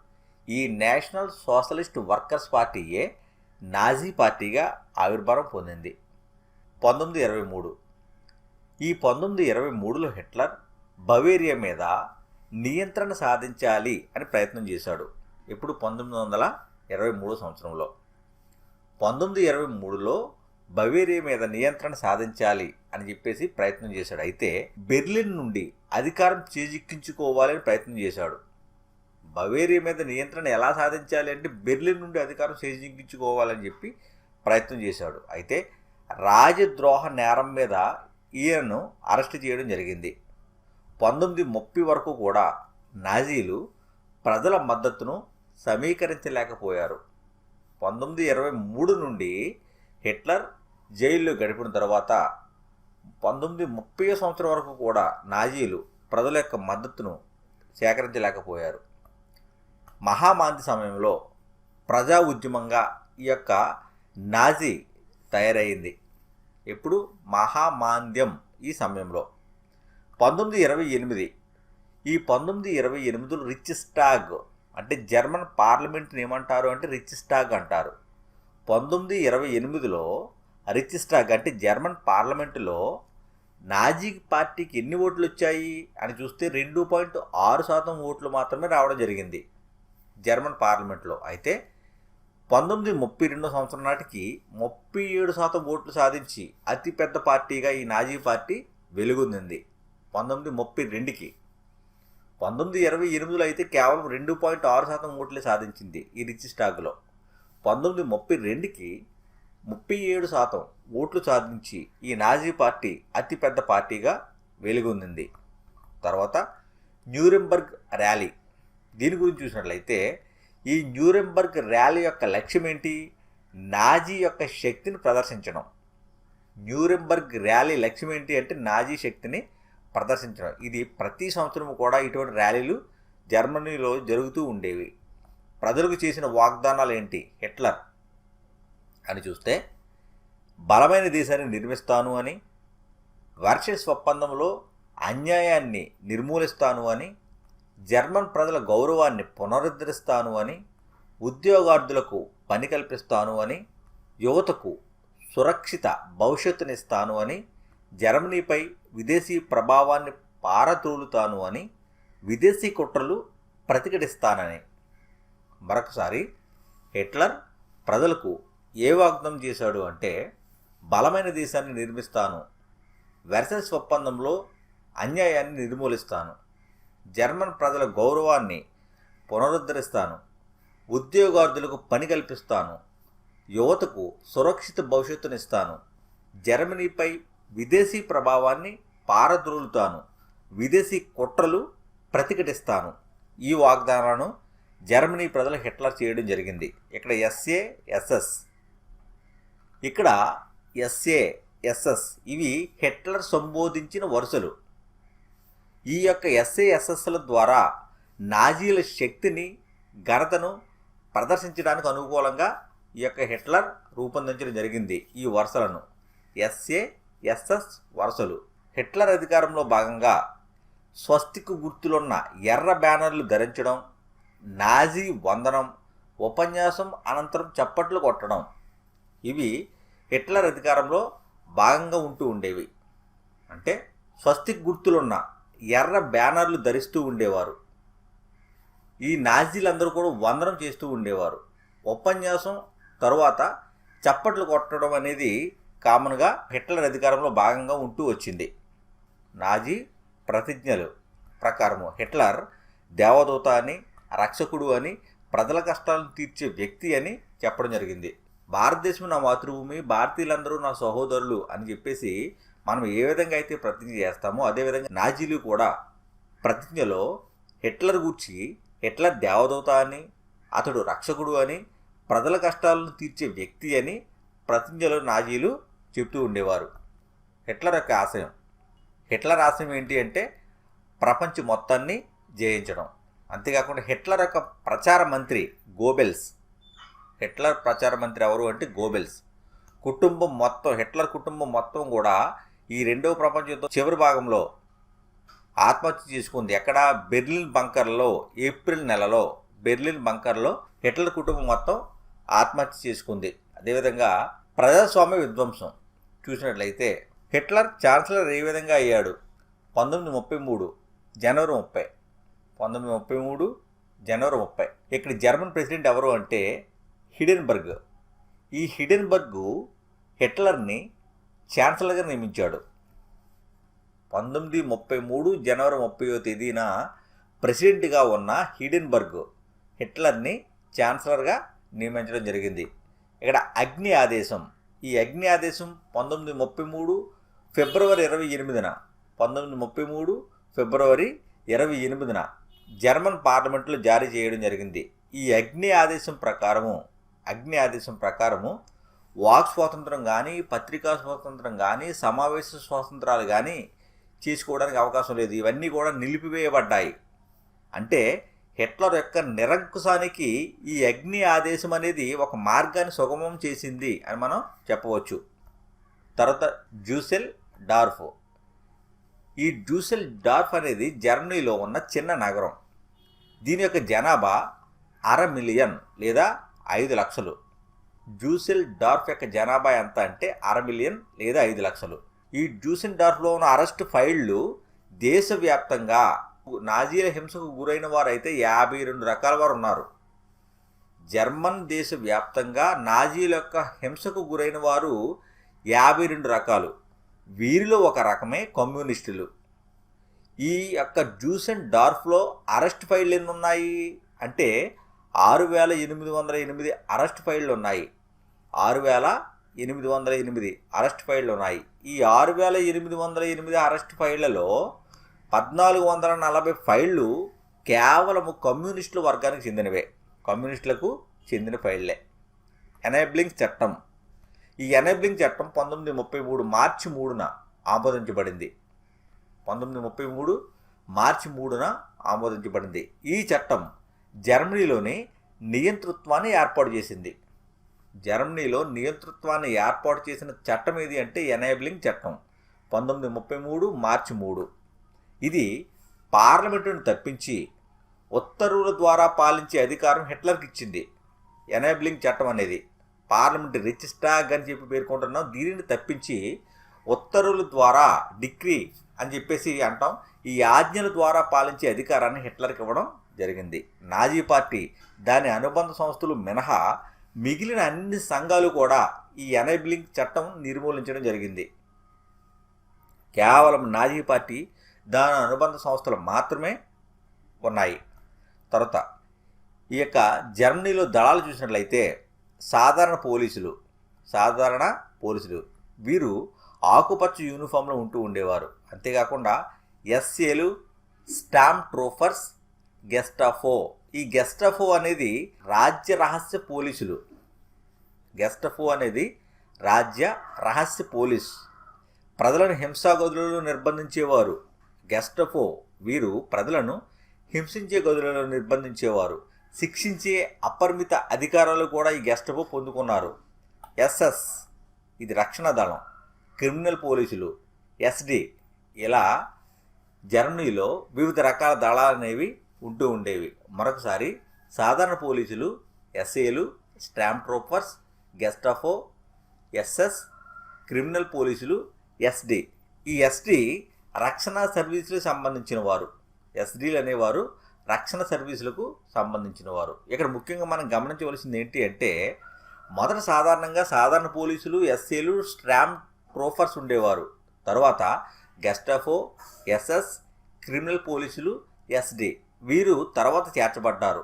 S1: ఈ నేషనల్ సోషలిస్ట్ వర్కర్స్ పార్టీయే నాజీ పార్టీగా ఆవిర్భావం పొందింది. 1923 ఈ 1923లో హిట్లర్ బవేరియా మీద నియంత్రణ సాధించాలి అని ప్రయత్నం చేశాడు. ఇప్పుడు 1923 సంవత్సరంలో 1923లో బవేరియా మీద నియంత్రణ సాధించాలి అని చెప్పేసి ప్రయత్నం చేశాడు. అయితే బెర్లిన్ నుండి అధికారం చేజిక్కించుకోవాలని ప్రయత్నం చేశాడు. బవేరియా మీద నియంత్రణ ఎలా సాధించాలి అంటే బెర్లిన్ నుండి అధికారం చేజిక్కించుకోవాలని చెప్పి ప్రయత్నం చేశాడు. అయితే రాజద్రోహ నేరం మీద ఈయనను అరెస్ట్ చేయడం జరిగింది. 1930 వరకు కూడా నాజీలు ప్రజల మద్దతును సమీకరించలేకపోయారు. 1923 నుండి హిట్లర్ జైల్లో గడిపిన తర్వాత 1930 సంవత్సరం వరకు కూడా నాజీలు ప్రజల యొక్క మద్దతును సేకరించలేకపోయారు. మహామాంది సమయంలో ప్రజా ఉద్యమంగా ఈ యొక్క నాజీ తయారైంది. ఎప్పుడు మహామాంద్యం ఈ సమయంలో 1928 ఈ 1928లో రిచ్స్టాగ్ అంటే జర్మన్ పార్లమెంట్ని ఏమంటారు అంటే రిచ్స్టాగ్ అంటారు. 1928లో రిచ్స్టాగ్ అంటే జర్మన్ పార్లమెంటులో నాజీ పార్టీకి ఎన్ని ఓట్లు వచ్చాయి అని చూస్తే 2.6% ఓట్లు మాత్రమే రావడం జరిగింది జర్మన్ పార్లమెంట్లో. అయితే 1932 సంవత్సరం నాటికి 37% ఓట్లు సాధించి అతిపెద్ద పార్టీగా ఈ నాజీ పార్టీ వెలుగొందింది. 1932కి 1928లో అయితే కేవలం 2.6% ఓట్లే సాధించింది ఈ రిచ్స్టాగ్లో. 1932కి 37% ఓట్లు సాధించి ఈ నాజీ పార్టీ అతిపెద్ద పార్టీగా వెలుగొందింది. తర్వాత న్యూరెంబర్గ్ ర్యాలీ, దీని గురించి చూసినట్లయితే ఈ న్యూరెంబర్గ్ ర్యాలీ యొక్క లక్ష్యం ఏంటి? నాజీ యొక్క శక్తిని ప్రదర్శించడం. న్యూరెంబర్గ్ ర్యాలీ లక్ష్యం ఏంటి అంటే నాజీ శక్తిని ప్రదర్శించడం. ఇది ప్రతి సంవత్సరం కూడా ఇటువంటి ర్యాలీలు జర్మనీలో జరుగుతూ ఉండేవి. ప్రజలకు చేసిన వాగ్దానాలు ఏంటి హిట్లర్ అని చూస్తే, బలమైన దేశాన్ని నిర్మిస్తాను అని, వర్షస్ ఒప్పందంలో అన్యాయాన్ని నిర్మూలిస్తాను అని, జర్మన్ ప్రజల గౌరవాన్ని పునరుద్ధరిస్తాను అని, ఉద్యోగార్థులకు పని కల్పిస్తాను అని, యువతకు సురక్షిత భవిష్యత్తునిస్తాను అని, జర్మనీపై విదేశీ ప్రభావాన్ని పారతోలుతాను అని, విదేశీ కుట్రలు ప్రతిఘటిస్తానని. మరొకసారి హిట్లర్ ప్రజలకు ఏ వాగ్దానం చేశాడు అంటే బలమైన దేశాన్ని నిర్మిస్తాను, వెర్సైస్ ఒప్పందంలో అన్యాయాన్ని నిర్మూలిస్తాను, జర్మన్ ప్రజల గౌరవాన్ని పునరుద్ధరిస్తాను, ఉద్యోగార్థులకు పని కల్పిస్తాను, యువతకు సురక్షిత భవిష్యత్తునిస్తాను, జర్మనీపై విదేశీ ప్రభావాన్ని పారద్రోలుతాను, విదేశీ కుట్రలు ప్రతిఘటిస్తాను. ఈ వాగ్దానాలను జర్మనీ ప్రజలు హిట్లర్ చేయడం జరిగింది. ఇక్కడ ఎస్ఏఎస్ఎస్, ఇక్కడ ఎస్ఏఎస్ఎస్ ఇవి హిట్లర్ సంబోధించిన వరుసలు. ఈ యొక్క ఎస్ఏఎస్ఎస్ల ద్వారా నాజీల శక్తిని ఘనతను ప్రదర్శించడానికి అనుకూలంగా ఈ యొక్క హిట్లర్ రూపొందించడం జరిగింది. ఈ వరుసలను ఎస్ఏఎస్ఎస్ వరుసలు. హిట్లర్ అధికారంలో భాగంగా స్వస్తిక్ గుర్తులున్న ఎర్ర బ్యానర్లు ధరించడం, నాజీ వందనం, ఉపన్యాసం అనంతరం చప్పట్లు కొట్టడం ఇవి హిట్లర్ అధికారంలో భాగంగా ఉంటూ ఉండేవి. అంటే స్వస్తిక్ గుర్తులున్న ఎర్ర బ్యానర్లు ధరిస్తూ ఉండేవారు. ఈ నాజీలందరూ కూడా వందనం చేస్తూ ఉండేవారు. ఉపన్యాసం తరువాత చప్పట్లు కొట్టడం అనేది కామన్గా హిట్లర్ అధికారంలో భాగంగా ఉంటూ వచ్చింది. నాజీ ప్రతిజ్ఞలు ప్రకారము హిట్లర్ దేవదూత అని, రక్షకుడు అని, ప్రజల కష్టాలను తీర్చే వ్యక్తి అని చెప్పడం జరిగింది. భారతదేశం నా మాతృభూమి, భారతీయులందరూ నా సహోదరులు అని చెప్పేసి మనం ఏ విధంగా అయితే ప్రతిజ్ఞ చేస్తామో అదేవిధంగా నాజీలు కూడా ప్రతిజ్ఞలో హిట్లర్ గూర్చి హిట్లర్ దేవదూత అని, అతడు రక్షకుడు అని, ప్రజల కష్టాలను తీర్చే వ్యక్తి అని ప్రతిజ్ఞలో నాజీలు చెప్తూ ఉండేవారు. హిట్లర్ యొక్క ఆశయం ఏంటి అంటే ప్రపంచం మొత్తాన్ని జయించడం. అంతేకాకుండా హిట్లర్ యొక్క ప్రచార మంత్రి గోబెల్స్. హిట్లర్ ప్రచార మంత్రి ఎవరు అంటే గోబెల్స్. కుటుంబం మొత్తం, హిట్లర్ కుటుంబం మొత్తం కూడా ఈ రెండవ ప్రపంచ యుద్ధం చివరి భాగంలో ఆత్మహత్య చేసుకుంది. ఎక్కడ? బెర్లిన్ బంకర్లో ఏప్రిల్ నెలలో బెర్లిన్ బంకర్లో హిట్లర్ కుటుంబం మొత్తం ఆత్మహత్య చేసుకుంది. అదేవిధంగా ప్రజాస్వామ్య విధ్వంసం చూసినట్లయితే హిట్లర్ ఛాన్సలర్ ఏ విధంగా అయ్యాడు? 1933 జనవరి 30. 1933 జనవరి 30. ఇక్కడ జర్మన్ ప్రెసిడెంట్ ఎవరు అంటే హిడెన్బర్గ్. ఈ హిడెన్బర్గ్ హిట్లర్ని ఛాన్సలర్గా నియమించాడు. 1933 జనవరి 30వ తేదీన ప్రెసిడెంట్గా ఉన్న హిడెన్బర్గ్ హిట్లర్ని ఛాన్సలర్గా నియమించడం జరిగింది. ఇక్కడ అగ్ని ఆదేశం. ఈ అగ్ని ఆదేశం 1933 ఫిబ్రవరి 28న 1933 ఫిబ్రవరి 28న జర్మన్ పార్లమెంట్లో జారీ చేయడం జరిగింది. ఈ అగ్ని ఆదేశం ప్రకారము వాక్ స్వాతంత్రం కానీ, పత్రికా స్వాతంత్రం కానీ, సమావేశ స్వాతంత్రాలు కానీ చేసుకోవడానికి అవకాశం లేదు. ఇవన్నీ కూడా నిలిపివేయబడ్డాయి. అంటే హిట్లర్ యొక్క నిరంకుశానికి ఈ అగ్ని ఆదేశం అనేది ఒక మార్గాన్ని సుగమం చేసింది అని మనం చెప్పవచ్చు. తర్వాత డ్యూసెల్ డార్ఫ్. ఈ డ్యూసెల్ డార్ఫ్ అనేది జర్మనీలో ఉన్న చిన్న నగరం. దీని యొక్క జనాభా 500,000 లేదా 5 లక్షలు. డ్యూసెల్ డార్ఫ్ యొక్క జనాభా ఎంత అంటే 500,000 లేదా 5 లక్షలు. ఈ డ్యూసెల్ డార్ఫ్లో ఉన్న అరెస్ట్ ఫైళ్లు దేశవ్యాప్తంగా నాజీల హింసకు గురైన వారైతే 52 రకాల వారు ఉన్నారు. జర్మన్ దేశవ్యాప్తంగా నాజీల యొక్క హింసకు గురైన వారు 52 రకాలు. వీరిలో ఒక రకమే కమ్యూనిస్టులు. ఈ యొక్క డ్యూసెల్ డార్ఫ్లో అరెస్ట్ ఫైళ్లు ఎన్ని ఉన్నాయి అంటే 6,808 అరెస్ట్ ఫైళ్లు ఉన్నాయి. 6,808 అరెస్ట్ ఫైళ్లు ఉన్నాయి. ఈ 6,808 అరెస్ట్ ఫైళ్లలో 1,440 ఫైళ్లు కేవలం కమ్యూనిస్టుల వర్గానికి చెందినవే. కమ్యూనిస్టులకు చెందిన ఫైళ్లే. ఎనేబ్లింగ్ చట్టం. ఈ ఎనేబ్లింగ్ చట్టం 1933 మార్చి 3న ఆమోదించబడింది. 1933 మార్చి 3న ఆమోదించబడింది. ఈ చట్టం జర్మనీలోని నియంతృత్వాన్ని ఏర్పాటు చేసింది. జర్మనీలో నియంతృత్వాన్ని ఏర్పాటు చేసిన చట్టం ఏది అంటే ఎనేబ్లింగ్ చట్టం 1933 మార్చి 3. ఇది పార్లమెంటును తప్పించి ఉత్తర్వుల ద్వారా పాలించే అధికారం హిట్లర్కి ఇచ్చింది. ఎనేబ్లింగ్ చట్టం అనేది పార్లమెంట్ రిజిస్టాగ్ అని చెప్పి పేర్కొంటున్నాం. దీనిని తప్పించి ఉత్తర్వుల ద్వారా, డిక్రీ అని చెప్పేసి అంటాం, ఈ ఆజ్ఞల ద్వారా పాలించే అధికారాన్ని హిట్లర్కి ఇవ్వడం జరిగింది. నాజీ పార్టీ, దాని అనుబంధ సంస్థలు మినహా మిగిలిన అన్ని సంఘాలు కూడా ఈ ఎనేబ్లింగ్ చట్టం నిర్మూలించడం జరిగింది. కేవలం నాజీ పార్టీ, దాని అనుబంధ సంస్థలు మాత్రమే ఉన్నాయి. తర్వాత ఈ యొక్క జర్మనీలో దళాలు చూసినట్లయితే సాధారణ పోలీసులు వీరు ఆకుపచ్చ యూనిఫామ్లో ఉంటూ ఉండేవారు. అంతేకాకుండా ఎస్ఏలు, స్టామ్ ట్రూపర్స్, గెస్టాఫో. ఈ గెస్టాఫో అనేది రాజ్య రహస్య పోలీసులు. గెస్టాఫో అనేది రాజ్య రహస్య పోలీస్. ప్రజలను హింసా గదులలో నిర్బంధించేవారు. గెస్టాఫో వీరు ప్రజలను హింసించే గదులలో నిర్బంధించేవారు. శిక్షించే అపరిమిత అధికారాలు కూడా ఈ గెస్టాఫో పొందుకున్నారు. ఎస్ఎస్ ఇది రక్షణ దళం. క్రిమినల్ పోలీసులు, ఎస్డి, ఇలా జర్మనీలో వివిధ రకాల దళాలు అనేవి ఉంటూ ఉండేవి. మరొకసారి సాధారణ పోలీసులు, ఎస్ఏలు, స్టాంప్ ట్రూపర్స్, గెస్టాఫో, ఎస్ఎస్, క్రిమినల్ పోలీసులు, ఎస్డి. ఈ ఎస్డి రక్షణ సర్వీసులకు సంబంధించిన వారు. ఎస్డీలు అనేవారు రక్షణ సర్వీసులకు సంబంధించిన వారు. ఇక్కడ ముఖ్యంగా మనం గమనించవలసింది ఏంటి అంటే, మొదట సాధారణంగా సాధారణ పోలీసులు, ఎస్ఏలు, స్టాంప్ ట్రూపర్స్ ఉండేవారు. తర్వాత గెస్టాఫో, ఎస్ఎస్, క్రిమినల్ పోలీసులు, ఎస్డి వీరు తర్వాత చేర్చబడ్డారు.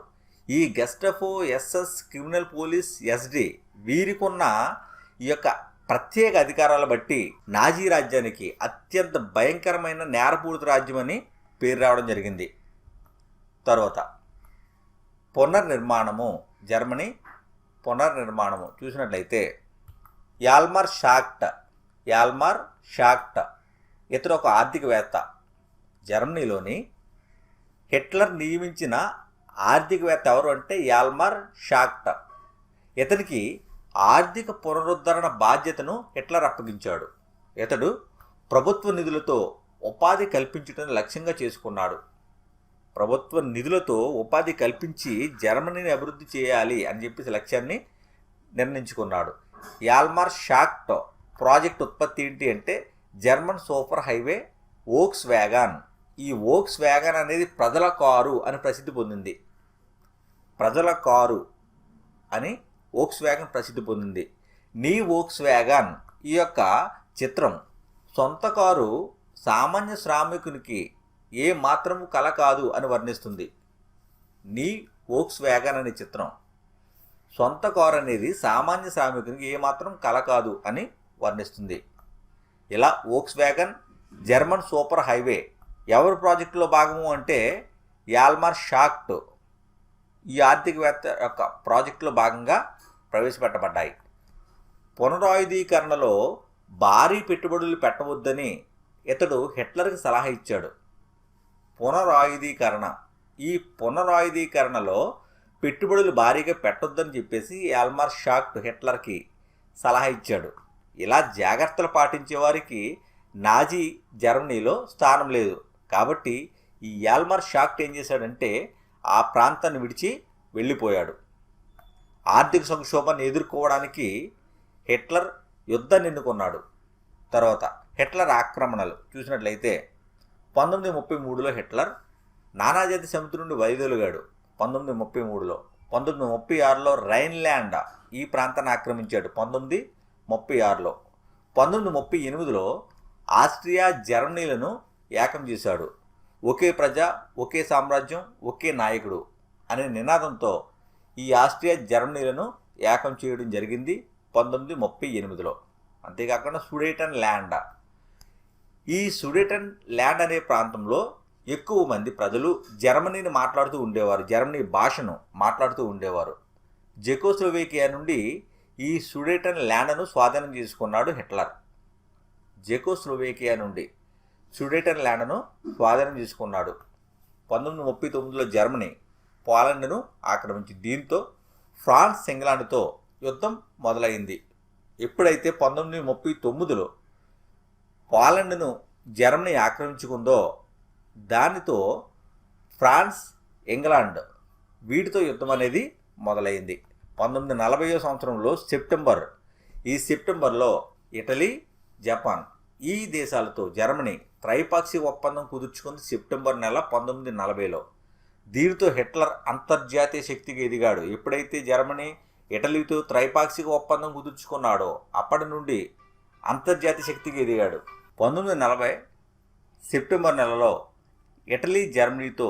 S1: ఈ గెస్టాఫో, ఎస్ఎస్, క్రిమినల్ పోలీస్, ఎస్డి వీరికున్న ఈ యొక్క ప్రత్యేక అధికారాల బట్టి నాజీ రాజ్యానికి అత్యంత భయంకరమైన నేరపూరిత రాజ్యం అని పేరు రావడం జరిగింది. తర్వాత పునర్నిర్మాణము. జర్మనీ పునర్నిర్మాణము చూసినట్లయితే యాల్మార్ షాక్ట్ ఇతడు ఒక ఆర్థికవేత్త. జర్మనీలోని హిట్లర్ నియమించిన ఆర్థికవేత్త ఎవరు అంటే యాల్మార్ షాక్ట్. ఇతనికి ఆర్థిక పునరుద్ధరణ బాధ్యతను హిట్లర్ అప్పగించాడు. ఇతడు ప్రభుత్వ నిధులతో ఉపాధి కల్పించడం లక్ష్యంగా చేసుకున్నాడు. ప్రభుత్వ నిధులతో ఉపాధి కల్పించి జర్మనీని అభివృద్ధి చేయాలి అని చెప్పేసి లక్ష్యాన్ని నిర్ణయించుకున్నాడు. యాల్మార్ షాక్ట్ ప్రాజెక్ట్ ఉత్పత్తి ఏంటి అంటే German super highway Volkswagen. ఈ వోక్స్ వ్యాగన్ అనేది ప్రజల కారు అని ప్రసిద్ధి పొందింది. ప్రజల కారు అని వోక్స్ వ్యాగన్ ప్రసిద్ధి పొందింది. నీ వోక్స్ వ్యాగన్ ఈ యొక్క చిత్రం సొంత కారు సామాన్య శ్రామికునికి ఏ మాత్రము కల కాదు అని వర్ణిస్తుంది. నీ వోక్స్ వ్యాగన్ అనే చిత్రం సొంత కారు అనేది సామాన్య శ్రామికునికి ఏ మాత్రం కల కాదు అని వర్ణిస్తుంది. ఇలా Volkswagen German super highway ఎవరి ప్రాజెక్టులో భాగము అంటే యాల్మార్ షాక్ట్ ఈ ఆర్థికవేత్త యొక్క ప్రాజెక్టులో భాగంగా ప్రవేశపెట్టబడ్డాయి. పునరాయుధీకరణలో భారీ పెట్టుబడులు పెట్టవద్దని ఇతడు హిట్లర్కి సలహా ఇచ్చాడు. ఈ పునరాయుధీకరణలో పెట్టుబడులు భారీగా పెట్టొద్దని చెప్పేసి యాల్మార్ షాక్ట్ హిట్లర్కి సలహా ఇచ్చాడు. ఇలా జాగ్రత్తలు పాటించే వారికి నాజీ జర్మనీలో స్థానం లేదు. కాబట్టి ఈ యాల్మార్ షాక్ట్ ఏం చేశాడంటే ఆ ప్రాంతాన్ని విడిచి వెళ్ళిపోయాడు. ఆర్థిక సంక్షోభాన్ని ఎదుర్కోవడానికి హిట్లర్ యుద్ధాన్ని ఎన్నుకున్నాడు. తర్వాత హిట్లర్ ఆక్రమణలు చూసినట్లయితే 1933లో హిట్లర్ నానాజాతి సమితి నుండి వైదొలిగాడు. 1933లో 1936లో రైన్లాండ్ ఈ ప్రాంతాన్ని ఆక్రమించాడు. 1936లో 1938లో ఆస్ట్రియా జర్మనీలను ఏకం చేశాడు. ఒకే ప్రజ, ఒకే సామ్రాజ్యం, ఒకే నాయకుడు అనే నినాదంతో ఈ ఆస్ట్రియా జర్మనీలను ఏకం చేయడం జరిగింది 1938లో. అంతేకాకుండా సుడేటన్ ల్యాండ్, ఈ సుడేటన్ ల్యాండ్ అనే ప్రాంతంలో ఎక్కువ మంది ప్రజలు జర్మనీని మాట్లాడుతూ ఉండేవారు, జర్మనీ భాషను మాట్లాడుతూ ఉండేవారు. జెకోస్లోవేకియా నుండి ఈ సుడేటన్ ల్యాండ్ను స్వాధీనం చేసుకున్నాడు హిట్లర్. జెకోస్లోవేకియా నుండి సుడేటన్ ల్యాండ్ను స్వాధీనం చేసుకున్నాడు. 1939లో జర్మనీ పోలాండ్ను ఆక్రమించి దీంతో ఫ్రాన్స్ ఇంగ్లాండ్తో యుద్ధం మొదలైంది. ఎప్పుడైతే 1939లో పోలాండ్ను జర్మనీ ఆక్రమించుకుందో దానితో ఫ్రాన్స్, ఇంగ్లాండ్ వీటితో యుద్ధం అనేది మొదలైంది. 1940వ సంవత్సరంలో సెప్టెంబర్లో ఇటలీ, జపాన్ ఈ దేశాలతో జర్మనీ త్రైపాక్షిక ఒప్పందం కుదుర్చుకుంది సెప్టెంబర్ నెల 1940లో. దీనితో హిట్లర్ అంతర్జాతీయ శక్తికి ఎదిగాడు. ఎప్పుడైతే జర్మనీ ఇటలీతో త్రైపాక్షిక ఒప్పందం కుదుర్చుకున్నాడో అప్పటి నుండి అంతర్జాతీయ శక్తికి ఎదిగాడు. 1940 సెప్టెంబర్ నెలలో ఇటలీ, జర్మనీతో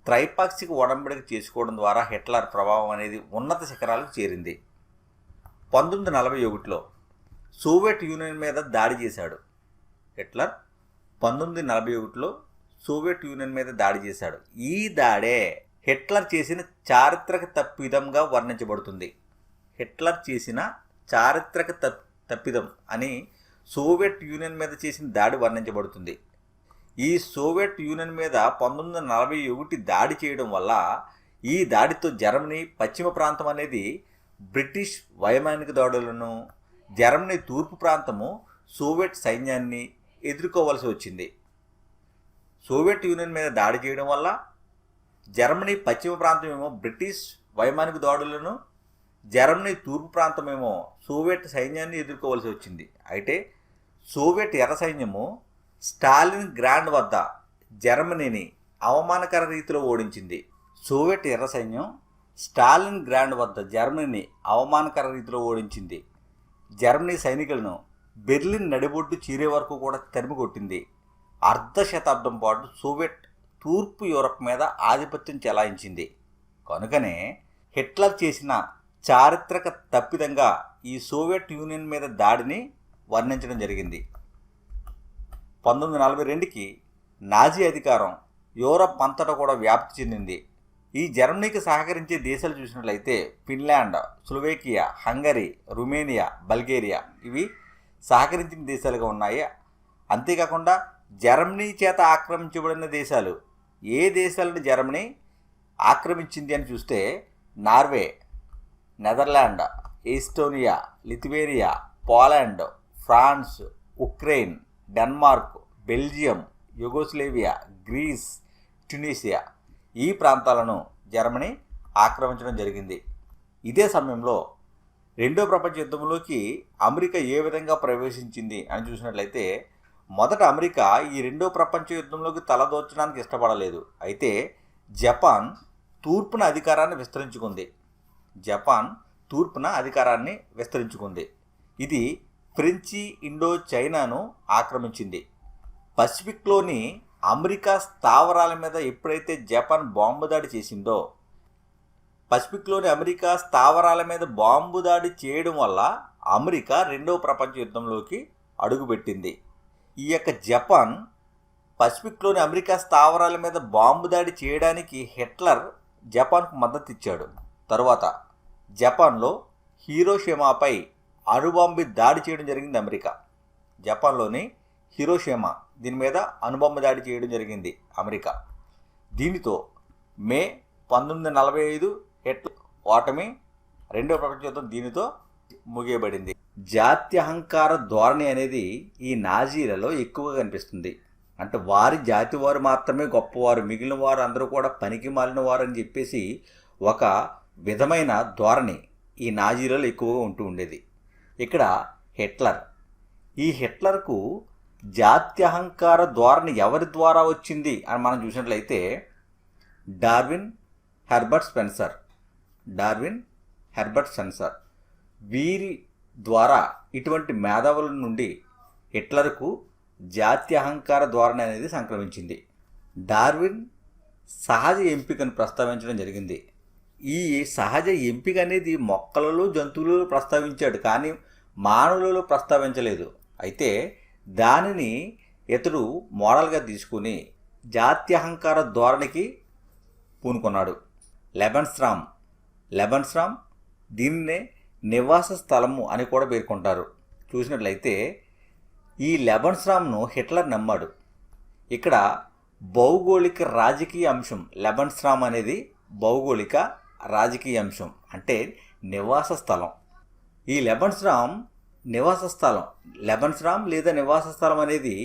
S1: త్రైపాక్షిక ఒడంబడిక చేసుకోవడం ద్వారా హిట్లర్ ప్రభావం అనేది ఉన్నత శిఖరాలకు చేరింది. 1941లో సోవియట్ యూనియన్ మీద దాడి చేశాడు హిట్లర్. 1941లో సోవియట్ యూనియన్ మీద దాడి చేశాడు. ఈ దాడే హిట్లర్ చేసిన చారిత్రక తప్పిదంగా వర్ణించబడుతుంది. హిట్లర్ చేసిన చారిత్రక తప్పిదం అని సోవియట్ యూనియన్ మీద చేసిన దాడి వర్ణించబడుతుంది. ఈ సోవియట్ యూనియన్ మీద 1941 దాడి చేయడం వల్ల ఈ దాడితో జర్మనీ పశ్చిమ ప్రాంతం అనేది బ్రిటిష్ వైమానిక దాడులను, జర్మనీ తూర్పు ప్రాంతము సోవియట్ సైన్యాన్ని ఎదుర్కోవలసి వచ్చింది. సోవియట్ యూనియన్ మీద దాడి చేయడం వల్ల జర్మనీ పశ్చిమ ప్రాంతమేమో బ్రిటిష్ వైమానిక దాడులను, జర్మనీ తూర్పు ప్రాంతమేమో సోవియట్ సైన్యాన్ని ఎదుర్కోవాల్సి వచ్చింది. అయితే సోవియట్ ఎర్ర సైన్యము స్టాలిన్ గ్రాండ్ వద్ద జర్మనీని అవమానకర రీతిలో ఓడించింది. సోవియట్ ఎర్ర సైన్యం స్టాలిన్ గ్రాండ్ వద్ద జర్మనీని అవమానకర రీతిలో ఓడించింది. జర్మనీ సైనికులను బెర్లిన్ నడిబొడ్డు చీరే వరకు కూడా తరిమి కొట్టింది. అర్ధ శతాబ్దం పాటు సోవియట్ తూర్పు యూరప్ మీద ఆధిపత్యం చెలాయించింది. కనుకనే హిట్లర్ చేసిన చారిత్రక తప్పిదంగా ఈ సోవియట్ యూనియన్ మీద దాడిని వర్ణించడం జరిగింది. 1942కి నాజీ అధికారం యూరప్ అంతటా కూడా వ్యాప్తి చెందింది. ఈ జర్మనీకి సహకరించే దేశాలు చూసినట్లయితే ఫిన్లాండ్, స్లోవేకియా, హంగరీ, రుమేనియా, బల్గేరియా ఇవి సహకరించిన దేశాలుగా ఉన్నాయి. అంతేకాకుండా జర్మనీ చేత ఆక్రమించబడిన దేశాలు, ఏ దేశాలను జర్మనీ ఆక్రమించింది అని చూస్తే Norway, Netherland, Estonia, Lithuania, Poland, France, Ukraine, Denmark, Belgium, Yugoslavia, Greece, Tunisia ఈ ప్రాంతాలను జర్మనీ ఆక్రమించడం జరిగింది. ఇదే సమయంలో రెండో ప్రపంచ యుద్ధంలోకి అమెరికా ఏ విధంగా ప్రవేశించింది అని చూసినట్లయితే మొదట అమెరికా ఈ రెండో ప్రపంచ యుద్ధంలోకి తలదోర్చడానికి ఇష్టపడలేదు. అయితే జపాన్ తూర్పున అధికారాన్ని విస్తరించుకుంది. ఇది ఫ్రెంచి ఇండో చైనాను ఆక్రమించింది. పసిఫిక్లోని అమెరికా స్థావరాల మీద ఎప్పుడైతే జపాన్ బాంబు దాడి చేసిందో, బాంబు దాడి చేయడం వల్ల అమెరికా రెండవ ప్రపంచ యుద్ధంలోకి అడుగుపెట్టింది. ఈ యొక్క జపాన్ పసిఫిక్లోని అమెరికా స్థావరాల మీద బాంబు దాడి చేయడానికి హిట్లర్ జపాన్కు మద్దతు ఇచ్చాడు. తరువాత జపాన్లో హీరోషిమాపై అణుబాంబు దాడి చేయడం జరిగింది. అమెరికా జపాన్లోని హీరోషిమా దీని మీద అణుబాంబు దాడి చేయడం జరిగింది అమెరికా. దీనితో మే 1945 హిట్లర్ ఓటమి, రెండవ ప్రపంచ యుద్ధం దీనితో ముగియబడింది. జాత్యహంకార ధోరణి అనేది ఈ నాజీలలో ఎక్కువగా కనిపిస్తుంది. అంటే వారి జాతి వారు మాత్రమే గొప్పవారు, మిగిలిన వారు అందరూ కూడా పనికి మాలిన వారు అని చెప్పేసి ఒక విధమైన ధోరణి ఈ నాజీలలో ఎక్కువగా ఉంటూ ఉండేది. ఇక్కడ ఈ హిట్లర్కు జాత్యహంకార ధోరణి ఎవరి ద్వారా వచ్చింది అని మనం చూసినట్లయితే డార్విన్, హెర్బర్ట్ స్పెన్సర్ వీరి ద్వారా ఇటువంటి మేధావుల నుండి హిట్లర్కు జాత్యహంకార ధోరణి అనేది సంక్రమించింది. డార్విన్ సహజ ఎంపికను ప్రస్తావించడం జరిగింది. ఈ సహజ ఎంపిక అనేది మొక్కలలో, జంతువులలో ప్రస్తావించాడు, కానీ మానవులలో ప్రస్తావించలేదు. అయితే దానిని ఇతడు మోడల్గా తీసుకుని జాత్యహంకార ధోరణికి పూనుకున్నాడు. లెబన్స్ట్రామ్ దీన్నే నివాస స్థలము అని కూడా పేర్కొంటారు. చూసినట్లయితే ఈ లెబన్స్ట్రామ్ను హిట్లర్ నమ్మాడు. ఇక్కడ భౌగోళిక రాజకీయ అంశం, లెబన్స్ట్రామ్ అనేది భౌగోళిక రాజకీయ అంశం, అంటే నివాస స్థలం. ఈ లెబన్స్ట్రామ్ లేదా నివాస స్థలం అనేది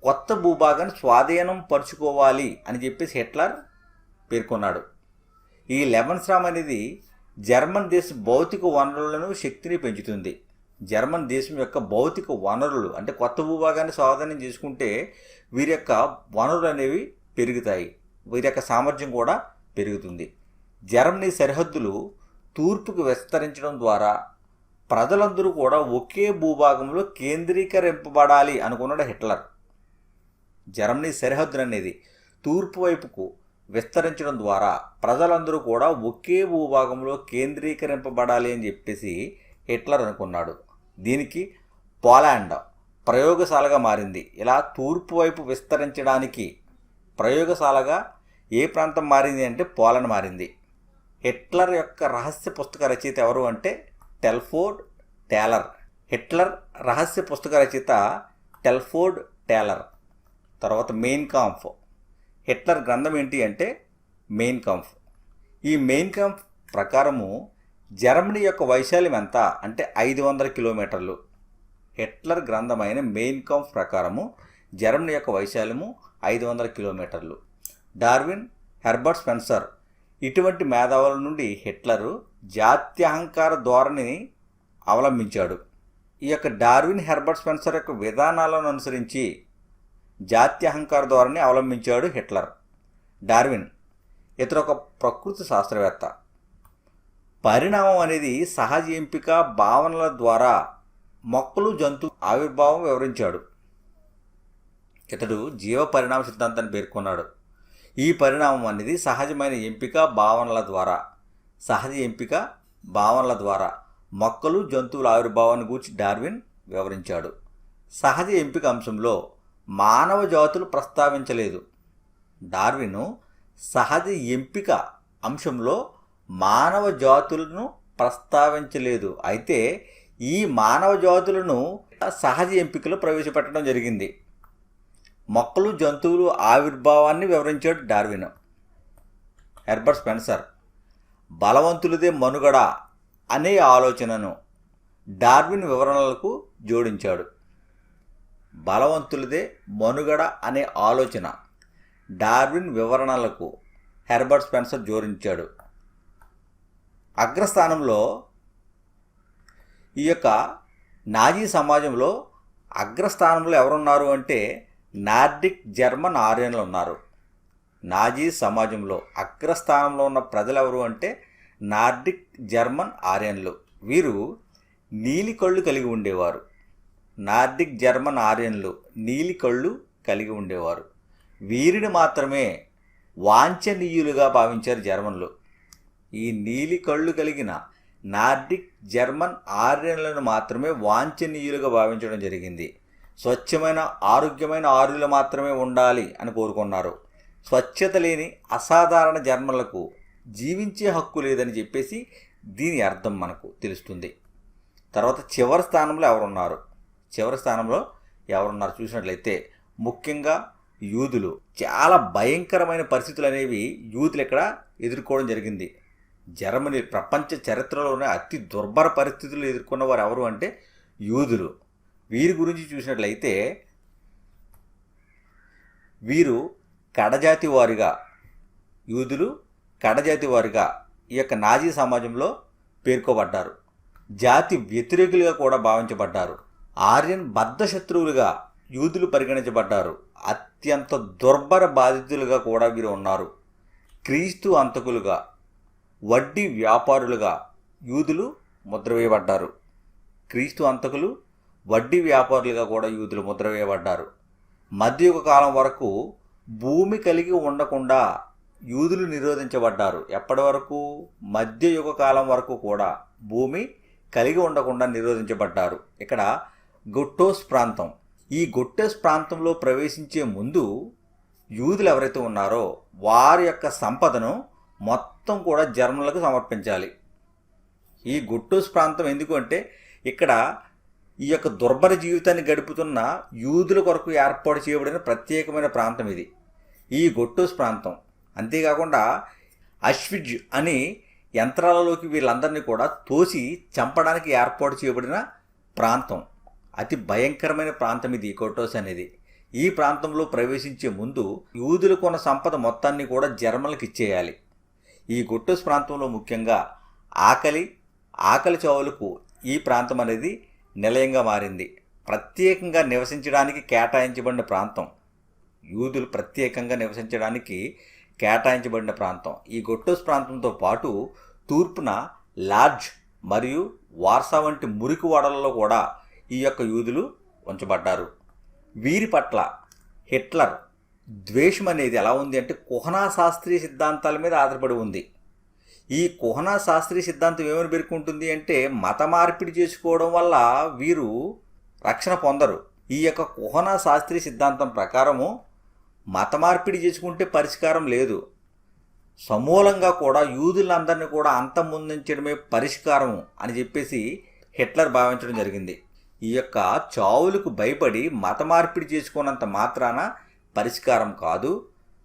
S1: కొత్త భూభాగాన్ని స్వాధీనం పరుచుకోవాలి అని చెప్పేసి హిట్లర్ పేర్కొన్నాడు. ఈ లెబన్స్ట్రామ్ అనేది జర్మన్ దేశ భౌతిక వనరులను, శక్తిని పెంచుతుంది. జర్మన్ దేశం యొక్క భౌతిక వనరులు అంటే కొత్త భూభాగాన్ని స్వాధీనం చేసుకుంటే వీరి యొక్క వనరులు అనేవి పెరుగుతాయి, వీరి యొక్క సామర్థ్యం కూడా పెరుగుతుంది. జర్మనీ సరిహద్దులు తూర్పుకు విస్తరించడం ద్వారా ప్రజలందరూ కూడా ఒకే భూభాగంలో కేంద్రీకరింపబడాలి అనుకున్నాడు హిట్లర్. జర్మనీ సరిహద్దులు అనేది తూర్పు వైపుకు విస్తరించడం ద్వారా ప్రజలందరూ కూడా ఒకే భూభాగంలో కేంద్రీకరింపబడాలి అని చెప్పేసి హిట్లర్ అనుకున్నాడు. దీనికి పోలాండ్ ప్రయోగశాలగా మారింది. ఇలా తూర్పు వైపు విస్తరించడానికి ప్రయోగశాలగా ఏ ప్రాంతం మారింది అంటే పోలాండ్ మారింది. హిట్లర్ యొక్క రహస్య పుస్తక రచయిత ఎవరు అంటే టెల్ఫోర్డ్ టేలర్. తర్వాత మెయిన్ కాంఫ్. హిట్లర్ గ్రంథం ఏంటి అంటే మెయిన్ కాంఫ్. ఈ మెయిన్ కాంఫ్ ప్రకారము జర్మనీ యొక్క వైశాల్యం ఎంత అంటే 500 కిలోమీటర్లు. హిట్లర్ గ్రంథమైన మెయిన్ కాంఫ్ ప్రకారము జర్మనీ యొక్క వైశాల్యము 500 కిలోమీటర్లు. డార్విన్, హెర్బర్ట్ స్పెన్సర్ ఇటువంటి మేధావుల నుండి హిట్లరు జాత్యహంకార ధోరణిని అవలంబించాడు. ఈ యొక్క డార్విన్ హెర్బర్ట్ స్పెన్సర్ యొక్క విధానాలను అనుసరించి జాత్యహంకార ధోరణిని అవలంబించాడు హిట్లర్. డార్విన్ ఇతడు ఒక ప్రకృతి శాస్త్రవేత్త. పరిణామం అనేది సహజ ఎంపిక భావనల ద్వారా మొక్కలు జంతువు ఆవిర్భావం వివరించాడు. ఇతడు జీవ పరిణామ సిద్ధాంతాన్ని పేర్కొన్నాడు. ఈ పరిణామం అనేది సహజ ఎంపిక భావనల ద్వారా మొక్కలు జంతువుల ఆవిర్భావాన్ని గూర్చి డార్విన్ వివరించాడు. సహజ ఎంపిక అంశంలో మానవ జాతులు ప్రస్తావించలేదు. డార్విన్ సహజ ఎంపిక అంశంలో మానవ జాతులను ప్రస్తావించలేదు. అయితే ఈ మానవ జాతులను సహజ ఎంపికలో ప్రవేశపెట్టడం జరిగింది. మొక్కలు జంతువులు ఆవిర్భావాన్ని వివరించాడు డార్విన్. హెర్బర్ట్ స్పెన్సర్ బలవంతులదే మనుగడ అనే ఆలోచనను డార్విన్ వివరణలకు జోడించాడు. బలవంతులదే మనుగడ అనే ఆలోచన డార్విన్ వివరణలకు హెర్బర్ట్ స్పెన్సర్ జోడించాడు. అగ్రస్థానంలో ఈ యొక్క నాజీ సమాజంలో అగ్రస్థానంలో ఎవరున్నారు అంటే నార్డిక్ జర్మన్ ఆర్యన్లు ఉన్నారు. నాజీ సమాజంలో అగ్రస్థానంలో ఉన్న ప్రజలు ఎవరు అంటే నార్డిక్ జర్మన్ ఆర్యన్లు. వీరు నీలి కళ్ళు కలిగి ఉండేవారు. నార్డిక్ జర్మన్ ఆర్యన్లు నీలి కళ్ళు కలిగి ఉండేవారు. వీరిని మాత్రమే వాంఛనీయులుగా భావించారు జర్మన్లు. ఈ నీలి కళ్ళు కలిగిన నార్డిక్ జర్మన్ ఆర్యన్లను మాత్రమే వాంఛనీయులుగా భావించడం జరిగింది. స్వచ్ఛమైన ఆరోగ్యమైన ఆర్యులు మాత్రమే ఉండాలి అని కోరుకున్నారు. స్వచ్ఛత లేని అసాధారణ జర్మన్లకు జీవించే హక్కు లేదని చెప్పేసి దీని అర్థం మనకు తెలుస్తుంది. తర్వాత చివరి స్థానంలో ఎవరున్నారు చూసినట్లయితే ముఖ్యంగా యూదులు. చాలా భయంకరమైన పరిస్థితులు అనేవి యూదులు ఇక్కడ ఎదుర్కోవడం జరిగింది. జర్మనీ ప్రపంచ చరిత్రలోనే అతి దుర్భర పరిస్థితులు ఎదుర్కొన్న వారు ఎవరు అంటే యూదులు. వీరి గురించి చూసినట్లయితే వీరు కడజాతి వారిగా ఈ యొక్క నాజీ సమాజంలో పేర్కొబడ్డారు. జాతి వ్యతిరేకులుగా కూడా భావించబడ్డారు. ఆర్యన్ బద్ధ శత్రువులుగా యూదులు పరిగణించబడ్డారు. అత్యంత దుర్భర బాధితులుగా కూడా వీరు ఉన్నారు. క్రీస్తు అంతకులుగా, వడ్డీ వ్యాపారులుగా యూదులు ముద్రవేయబడ్డారు. క్రీస్తు అంతకులు, వడ్డీ వ్యాపారులుగా కూడా యూదులు ముద్రవేయబడ్డారు. మధ్యయుగ కాలం వరకు భూమి కలిగి ఉండకుండా యూదులు నిరోధించబడ్డారు. ఎప్పటి వరకు? మధ్యయుగ కాలం వరకు కూడా భూమి కలిగి ఉండకుండా నిరోధించబడ్డారు. ఇక్కడ గొట్టోస్ ప్రాంతం. ఈ గొట్టోస్ ప్రాంతంలో ప్రవేశించే ముందు యూదులు ఎవరైతే ఉన్నారో వారి యొక్క సంపదను మొత్తం కూడా జర్మన్లకు సమర్పించాలి. ఈ గొట్టోస్ ప్రాంతం ఎందుకు అంటే ఇక్కడ ఈ యొక్క దుర్భర జీవితాన్ని గడుపుతున్న యూదుల కొరకు ఏర్పాటు చేయబడిన ప్రత్యేకమైన ప్రాంతం ఇది, ఈ గొట్టోస్ ప్రాంతం. అంతేకాకుండా అష్విజ్ అని యంత్రాలలోకి వీళ్ళందరినీ కూడా తోసి చంపడానికి ఏర్పాటు చేయబడిన ప్రాంతం. అతి భయంకరమైన ప్రాంతం ఇది గొట్టోస్ అనేది. ఈ ప్రాంతంలో ప్రవేశించే ముందు యూదులకు ఉన్న సంపద మొత్తాన్ని కూడా జర్మన్లకు ఇచ్చేయాలి. ఈ గొట్టోస్ ప్రాంతంలో ముఖ్యంగా ఆకలి చావులకు ఈ ప్రాంతం అనేది నిలయంగా మారింది. ప్రత్యేకంగా నివసించడానికి కేటాయించబడిన ప్రాంతం, యూదులు ప్రత్యేకంగా నివసించడానికి కేటాయించబడిన ప్రాంతం. ఈ గొట్టోస్ ప్రాంతంతో పాటు తూర్పున లాడ్జ్ మరియు వార్సా వంటి మురికి వాడలలో కూడా ఈ యొక్క యూదులు ఉంచబడ్డారు. వీరి పట్ల హిట్లర్ ద్వేషం అనేది ఎలా ఉంది అంటే కుహనా శాస్త్రీయ సిద్ధాంతాల మీద ఆధారపడి ఉంది. ఈ కుహనా శాస్త్రీయ సిద్ధాంతం ఏమని పేర్కొంటుంది అంటే మత మార్పిడి చేసుకోవడం వల్ల వీరు రక్షణ పొందరు. ఈ యొక్క కుహనా శాస్త్రీయ సిద్ధాంతం ప్రకారము మత మార్పిడి చేసుకుంటే పరిష్కారం లేదు. సమూలంగా కూడా యూదులందరినీ కూడా అంతమొందించడమే పరిష్కారం అని చెప్పేసి హిట్లర్ భావించడం జరిగింది. ఈ యొక్క చావులకు భయపడి మత మార్పిడి చేసుకున్నంత మాత్రాన పరిష్కారం కాదు.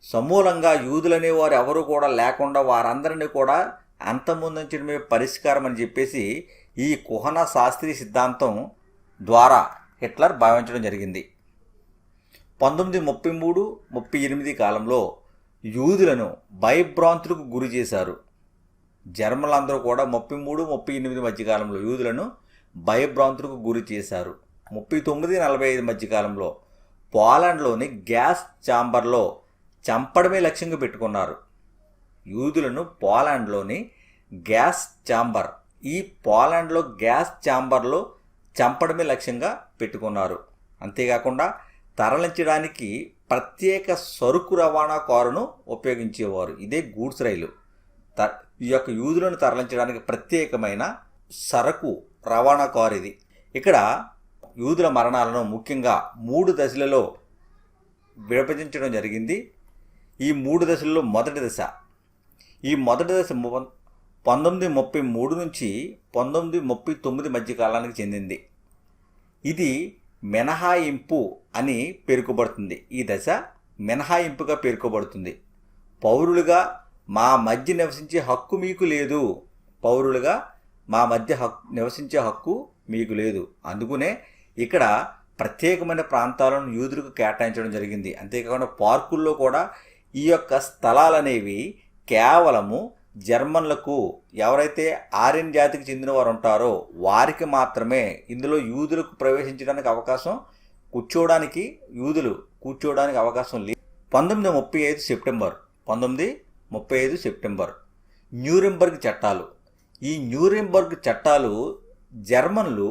S1: సమూలంగా యూదులనే వారు ఎవరు కూడా లేకుండా వారందరినీ కూడా అంతమొందించడమే పరిష్కారం అని చెప్పేసి ఈ కుహనా శాస్త్రీయ సిద్ధాంతం ద్వారా హిట్లర్ భావించడం జరిగింది. 1933-38 కాలంలో యూదులను భయభ్రాంతులకు గురి చేశారు. జర్మన్లందరూ కూడా 33-38 మధ్యకాలంలో యూదులను భయభ్రాంతులకు గురి చేశారు. 39-45 మధ్యకాలంలో పోలాండ్లోని గ్యాస్ ఛాంబర్లో చంపడమే లక్ష్యంగా పెట్టుకున్నారు. యూదులను పోలాండ్లోని గ్యాస్ ఛాంబర్, ఈ పోలాండ్లో గ్యాస్ ఛాంబర్లో చంపడమే లక్ష్యంగా పెట్టుకున్నారు. అంతేకాకుండా తరలించడానికి ప్రత్యేక సరుకు రవాణా కారును ఉపయోగించేవారు. ఇదే గూడ్స్ రైలు. ఈ యొక్క యూదులను తరలించడానికి ప్రత్యేకమైన సరకు రవాణా కారు ఇది. ఇక్కడ యూదుల మరణాలను ముఖ్యంగా 3 దశలలో విభజించడం జరిగింది. ఈ 3 దశల్లో మొదటి దశ 1933 నుంచి 1939 మధ్య కాలానికి చెందింది. ఇది మినహాయింపు అని పేర్కొబడుతుంది. ఈ దశ మినహాయింపుగా పేర్కొబడుతుంది. పౌరులుగా మా మధ్య నివసించే హక్కు మీకు లేదు. పౌరులుగా మా మధ్య నివసించే హక్కు మీకు లేదు. అందుకనే ఇక్కడ ప్రత్యేకమైన ప్రాంతాలను యూదులకు కేటాయించడం జరిగింది. అంతేకాకుండా పార్కుల్లో కూడా ఈ యొక్క స్థలాలనేవి కేవలము జర్మన్లకు, ఎవరైతే ఆర్యన్ జాతికి చెందిన వారు ఉంటారో వారికి మాత్రమే ఇందులో యూదులకు ప్రవేశించడానికి అవకాశం, యూదులు కూర్చోవడానికి అవకాశం లేదు. 1935 సెప్టెంబర్ న్యూరెంబర్గ్ చట్టాలు. ఈ న్యూరెంబర్గ్ చట్టాలు జర్మన్లు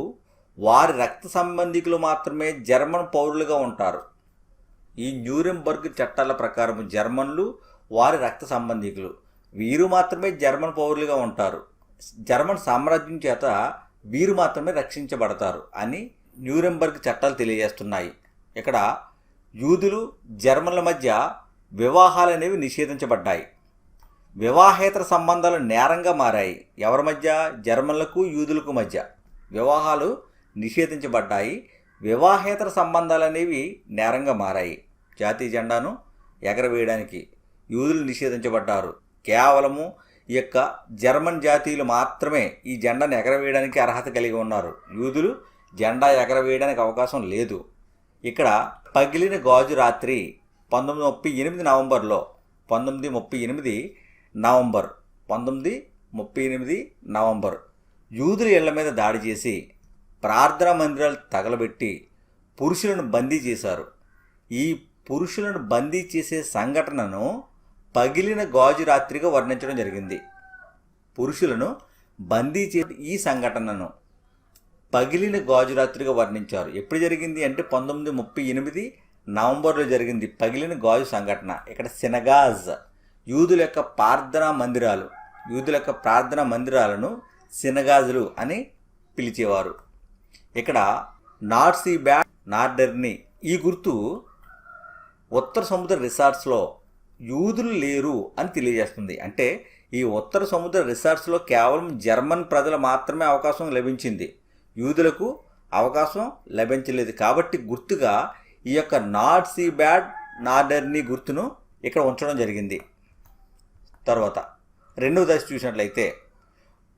S1: వారి రక్త సంబంధికులు మాత్రమే జర్మన్ పౌరులుగా ఉంటారు. ఈ న్యూరెంబర్గ్ చట్టాల ప్రకారం జర్మన్లు వారి రక్త సంబంధికులు వీరు మాత్రమే జర్మన్ పౌరులుగా ఉంటారు. జర్మన్ సామ్రాజ్యం చేత వీరు మాత్రమే రక్షించబడతారు అని న్యూరెంబర్గ్ చట్టాలు తెలియజేస్తున్నాయి. ఇక్కడ యూదులు జర్మన్ల మధ్య వివాహాలు అనేవి నిషేధించబడ్డాయి. వివాహేతర సంబంధాలు నేరంగా మారాయి. ఎవరి మధ్య? జర్మన్లకు యూదులకు మధ్య వివాహాలు నిషేధించబడ్డాయి. వివాహేతర సంబంధాలు అనేవి నేరంగా మారాయి. జాతీయ జెండాను ఎగరవేయడానికి యూదులు నిషేధించబడ్డారు. కేవలము ఈ యొక్క జర్మన్ జాతీయులు మాత్రమే ఈ జెండాను ఎగరవేయడానికి అర్హత కలిగి ఉన్నారు. యూదులు జెండా ఎగరవేయడానికి అవకాశం లేదు. ఇక్కడ పగిలిన గాజు రాత్రి 1938 నవంబర్ యూదుల ఇళ్ల మీద దాడి చేసి ప్రార్థనా మందిరాలు తగలబెట్టి పురుషులను బందీ చేశారు. ఈ పురుషులను బందీ చేసే సంఘటనను పగిలిన గాజు రాత్రిగా వర్ణించడం జరిగింది. పురుషులను బందీ చేసే ఈ సంఘటనను పగిలిన గాజు రాత్రిగా వర్ణించారు. ఎప్పుడు జరిగింది అంటే 1938 నవంబర్లో జరిగింది పగిలిన గాజు సంఘటన. ఇక్కడ సినగాజ్ యూదుల యొక్క ప్రార్థనా మందిరాలను సినగాజులు అని పిలిచేవారు. ఇక్కడ నార్సీ బ్యాడ్ నార్డర్ని ఈ గుర్తు ఉత్తర సముద్ర రిసార్ట్స్లో యూదులు లేరు అని తెలియజేస్తుంది. అంటే ఈ ఉత్తర సముద్ర రిసార్ట్స్లో కేవలం జర్మన్ ప్రజలు మాత్రమే అవకాశం లభించింది, యూదులకు అవకాశం లభించలేదు. కాబట్టి గుర్తుగా ఈ యొక్క నార్సీ బ్యాడ్ నార్డర్ని గుర్తును ఇక్కడ ఉంచడం జరిగింది. తర్వాత రెండవ దశ చూసినట్లయితే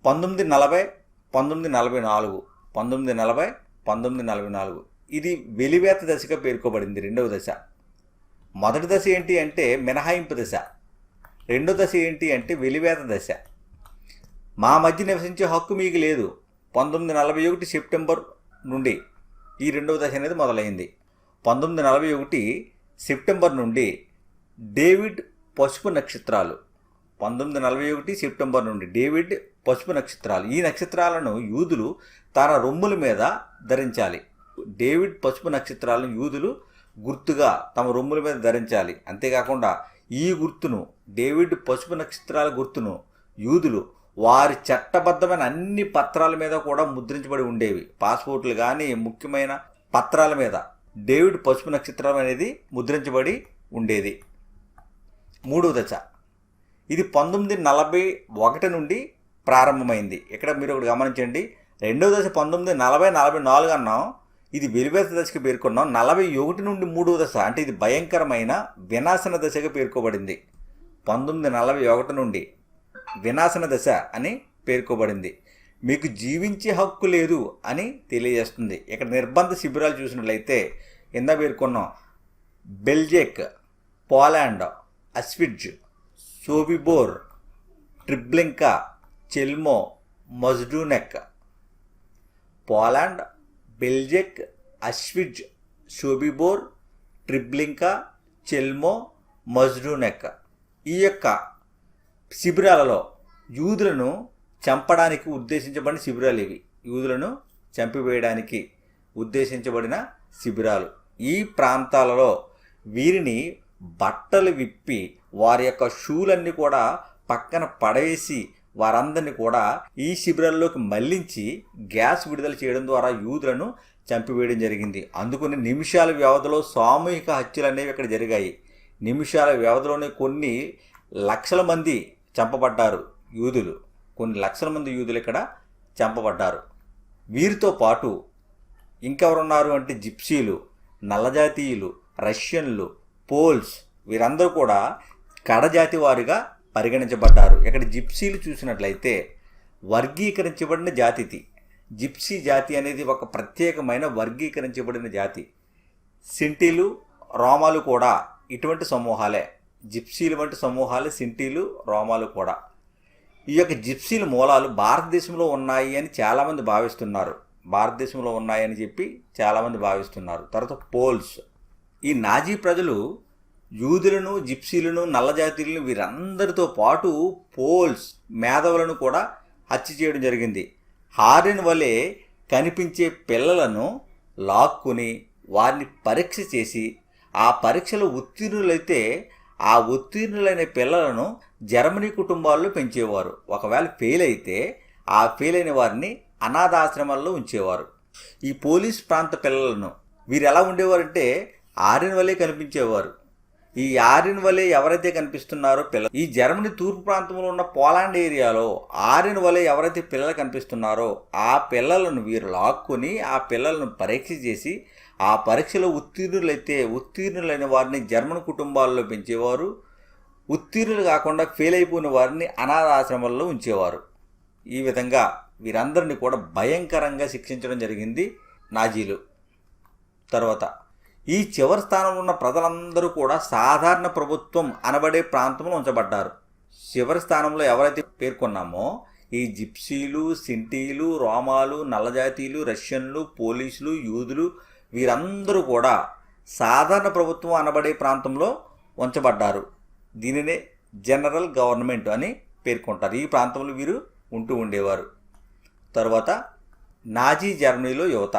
S1: 1940-1944 ఇది వెలివేత దశగా పేర్కొబడింది. రెండవ దశ. మొదటి దశ ఏంటి అంటే మినహాయింపు దశ. రెండో దశ ఏంటి అంటే వెలివేత దశ. మా మధ్య నివసించే హక్కు మీకు లేదు. 1941 సెప్టెంబర్ నుండి ఈ రెండవ దశ అనేది మొదలైంది. 1941 సెప్టెంబర్ నుండి డేవిడ్ పసుపు నక్షత్రాలు. 1941 సెప్టెంబర్ నుండి డేవిడ్ పసుపు నక్షత్రాలు. ఈ నక్షత్రాలను యూదులు తన రొమ్ముల మీద ధరించాలి. డేవిడ్ పసుపు నక్షత్రాలను యూదులు గుర్తుగా తమ రొమ్ముల మీద ధరించాలి. అంతేకాకుండా ఈ గుర్తును, డేవిడ్ పసుపు నక్షత్రాల గుర్తును యూదులు వారి చట్టబద్ధమైన అన్ని పత్రాల మీద కూడా ముద్రించబడి ఉండేవి. పాస్పోర్ట్లు కానీ ముఖ్యమైన పత్రాల మీద డేవిడ్ పసుపు నక్షత్రం అనేది ముద్రించబడి ఉండేది. మూడవ దశ. ఇది 1941 నుండి ప్రారంభమైంది. ఇక్కడ మీరు ఒకటి గమనించండి. రెండవ దశ 1940-44 అన్నాం, ఇది వెలివేత దశకు పేర్కొన్నాం. 41 నుండి మూడవ దశ అంటే ఇది భయంకరమైన వినాశన దశగా పేర్కోబడింది. 1941 నుండి వినాశన దశ అని పేర్కోబడింది. మీకు జీవించే హక్కు లేదు అని తెలియజేస్తుంది. ఇక్కడ నిర్బంధ శిబిరాలు చూసినట్లయితే కింద పేర్కొన్నాం Belzec, Poland, Auschwitz, Sobibor, Treblinka, Chelmno, Majdanek. Poland, Belzec, Auschwitz, Sobibor, Treblinka, Chelmno, Majdanek. ఈ యొక్క శిబిరాలలో యూదులను చంపడానికి ఉద్దేశించబడిన శిబిరాలు ఇవి. యూదులను చంపివేయడానికి ఉద్దేశించబడిన శిబిరాలు. ఈ ప్రాంతాలలో వీరిని బట్టలు విప్పి వారి యొక్క షూలన్నీ కూడా పక్కన పడవేసి వారందరినీ కూడా ఈ శిబిరాల్లోకి మళ్లించి గ్యాస్ విడుదల చేయడం ద్వారా యూదులను చంపివేయడం జరిగింది. అందుకని నిమిషాల వ్యవధిలో సామూహిక హత్యలు అనేవి ఇక్కడ జరిగాయి. నిమిషాల వ్యవధిలోనే కొన్ని లక్షల మంది చంపబడ్డారు యూదులు. కొన్ని లక్షల మంది యూదులు ఇక్కడ చంపబడ్డారు. వీరితో పాటు ఇంకెవరున్నారు అంటే జిప్సీలు, నల్లజాతీయులు, రష్యన్లు, పోల్స్, వీరందరూ కూడా కడజాతి వారిగా పరిగణించబడ్డారు. ఇక్కడ జిప్సీలు చూసినట్లయితే వర్గీకరించబడిన జాతి. జిప్సీ జాతి అనేది ఒక ప్రత్యేకమైన వర్గీకరించబడిన జాతి. సింటీలు, రోమాలు కూడా ఇటువంటి సమూహాలే. జిప్సీలు వంటి సమూహాలే సింటీలు, రోమాలు కూడా. ఈ యొక్క జిప్సీల మూలాలు భారతదేశంలో ఉన్నాయి అని చాలామంది భావిస్తున్నారు. భారతదేశంలో ఉన్నాయని చెప్పి చాలామంది భావిస్తున్నారు. తర్వాత పోల్స్. ఈ నాజీ ప్రజలు యూదులను, జిప్సీలను, నల్లజాతీయులను వీరందరితో పాటు పోల్స్, మేధావులను కూడా హత్య చేయడం జరిగింది. హారిన్ వలె కనిపించే పిల్లలను లాక్కుని వారిని పరీక్ష చేసి ఆ పరీక్షలో ఉత్తీర్ణులైతే ఆ ఉత్తీర్ణులైన పిల్లలను జర్మనీ కుటుంబాల్లో పెంచేవారు. ఒకవేళ ఫెయిల్ అయితే ఆ ఫెయిల్ అయిన వారిని అనాథాశ్రమాల్లో ఉంచేవారు. ఈ పోలీస్ ప్రాంత పిల్లలను వీరు ఎలా ఉండేవారంటే ఆర్యన్ వలె కనిపించేవారు. ఈ ఆర్యన్ వలె ఎవరైతే కనిపిస్తున్నారో పిల్లలు, ఈ జర్మనీ తూర్పు ప్రాంతంలో ఉన్న పోలాండ్ ఏరియాలో ఆర్యన్ వలె ఎవరైతే పిల్లలు కనిపిస్తున్నారో ఆ పిల్లలను వీరు లాక్కొని ఆ పిల్లలను పరీక్ష చేసి ఆ పరీక్షలో ఉత్తీర్ణులైన వారిని జర్మన్ కుటుంబాల్లో పెంచేవారు. ఉత్తీర్ణులు కాకుండా ఫెయిల్ అయిపోయిన వారిని అనాథాశ్రమాల్లో ఉంచేవారు. ఈ విధంగా వీరందరినీ కూడా భయంకరంగా శిక్షించడం జరిగింది నాజీలు. తర్వాత ఈ చివరి స్థానంలో ఉన్న ప్రజలందరూ కూడా సాధారణ ప్రభుత్వం అనబడే ప్రాంతంలో ఉంచబడ్డారు. చివరి స్థానంలో ఎవరైతే పేర్కొన్నామో ఈ జిప్సీలు, సింటీలు, రోమాలు, నల్లజాతీయులు, రష్యన్లు, పోలీసులు, యూదులు వీరందరూ కూడా సాధారణ ప్రభుత్వం అనబడే ప్రాంతంలో ఉంచబడ్డారు. దీనినే జనరల్ గవర్నమెంట్ అని పేర్కొంటారు. ఈ ప్రాంతంలో వీరు ఉంటూ ఉండేవారు. తర్వాత నాజీ జర్మనీలో యువత.